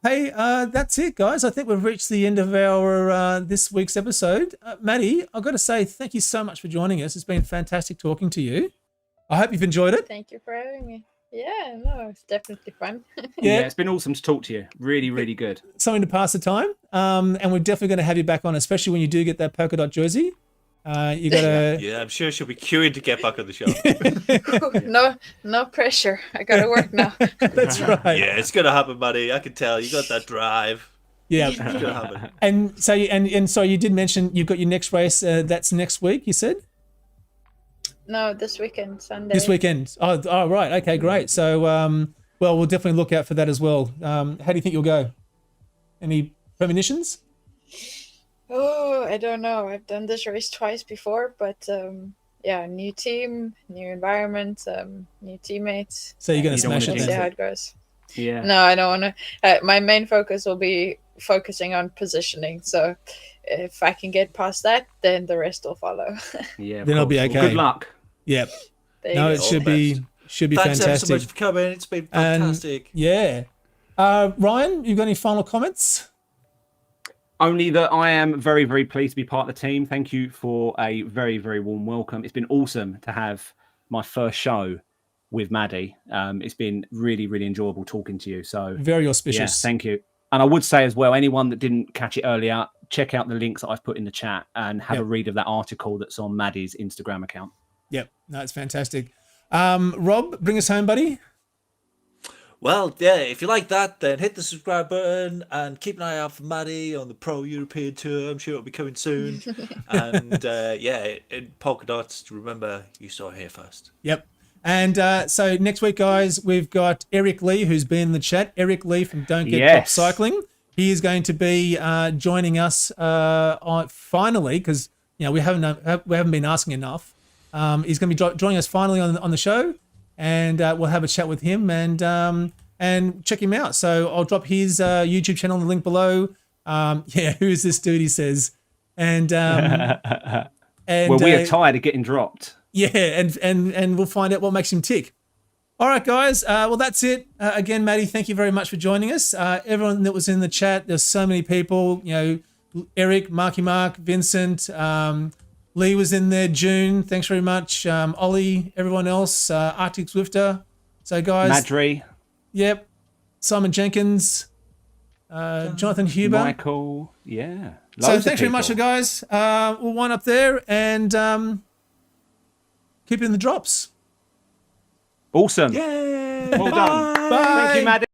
Hey, that's it, guys. I think we've reached the end of our this week's episode. Maddie, I've got to say thank you so much for joining us. It's been fantastic talking to you. I hope you've enjoyed it. Thank you for having me. Yeah, no, it's definitely fun. Yeah, it's been awesome to talk to you. Really, really good. Something to pass the time. And we're definitely going to have you back on, especially when you do get that polka dot jersey. You got to... Yeah, I'm sure she'll be queuing to get back on the show. No pressure. I gotta work now. That's right. Yeah, it's going to happen, Maddie. I can tell. You got that drive. Yeah. It's going to happen. And so, and so you did mention you've got your next race. That's next week, you said? No, this weekend, Sunday. This weekend. Oh, right. Okay, great. So, well, we'll definitely look out for that as well. How do you think you'll go? Any premonitions? Oh, I don't know. I've done this race twice before, but yeah, new team, new environment, new teammates. So you're going to You don't smash wanna it See then? how it goes. Yeah. No, I don't want to. My main focus will be focusing on positioning. So if I can get past that, then the rest will follow. Yeah. of Then it'll be course. okay. Well, good luck. Yep. There No, you it go. should be Thanks ever fantastic. so much for coming. It's been And, fantastic. yeah. Ryan, you got any final comments? Only that I am very, very pleased to be part of the team. Thank you for a very, very warm welcome. It's been awesome to have my first show with Maddie. It's been really, really enjoyable talking to you. So Very yeah, auspicious. thank you. And I would say as well, anyone that didn't catch it earlier, check out the links that I've put in the chat and have a read of that article that's on Maddie's Instagram account. Yep. No, it's fantastic. Rob, bring us home, buddy. Well, yeah, if you like that, then hit the subscribe button and keep an eye out for Maddie on the Pro European Tour. I'm sure it'll be coming soon. And yeah, in polka dots, remember, you saw it here first. Yep. And so next week, guys, we've got Erik Lee, who's been in the chat. Erik Lee from Don't Get Top Yes. Cycling. He is going to be joining us finally, because we haven't been asking enough. He's going to be joining us finally on the show, and we'll have a chat with him and check him out. So I'll drop his YouTube channel in the link below. Who is this dude? He says, and Well, we are tired of getting dropped. yeah, and we'll find out what makes him tick. All right, guys. Well, that's it. Again, Maddie, thank you very much for joining us. Everyone that was in the chat, there's so many people. Eric, Marky Mark, Vincent, Lee was in there. June, thanks very much. Ollie, everyone else, Arctic Zwifter. So, guys. Madry. Yep. Simon Jenkins, Jonathan Huber. Michael. Yeah. So Loads of thanks very much, people. guys. We'll wind up there and keep it in the drops. Awesome. Yay! Well done. Bye. Thank you, Maddie.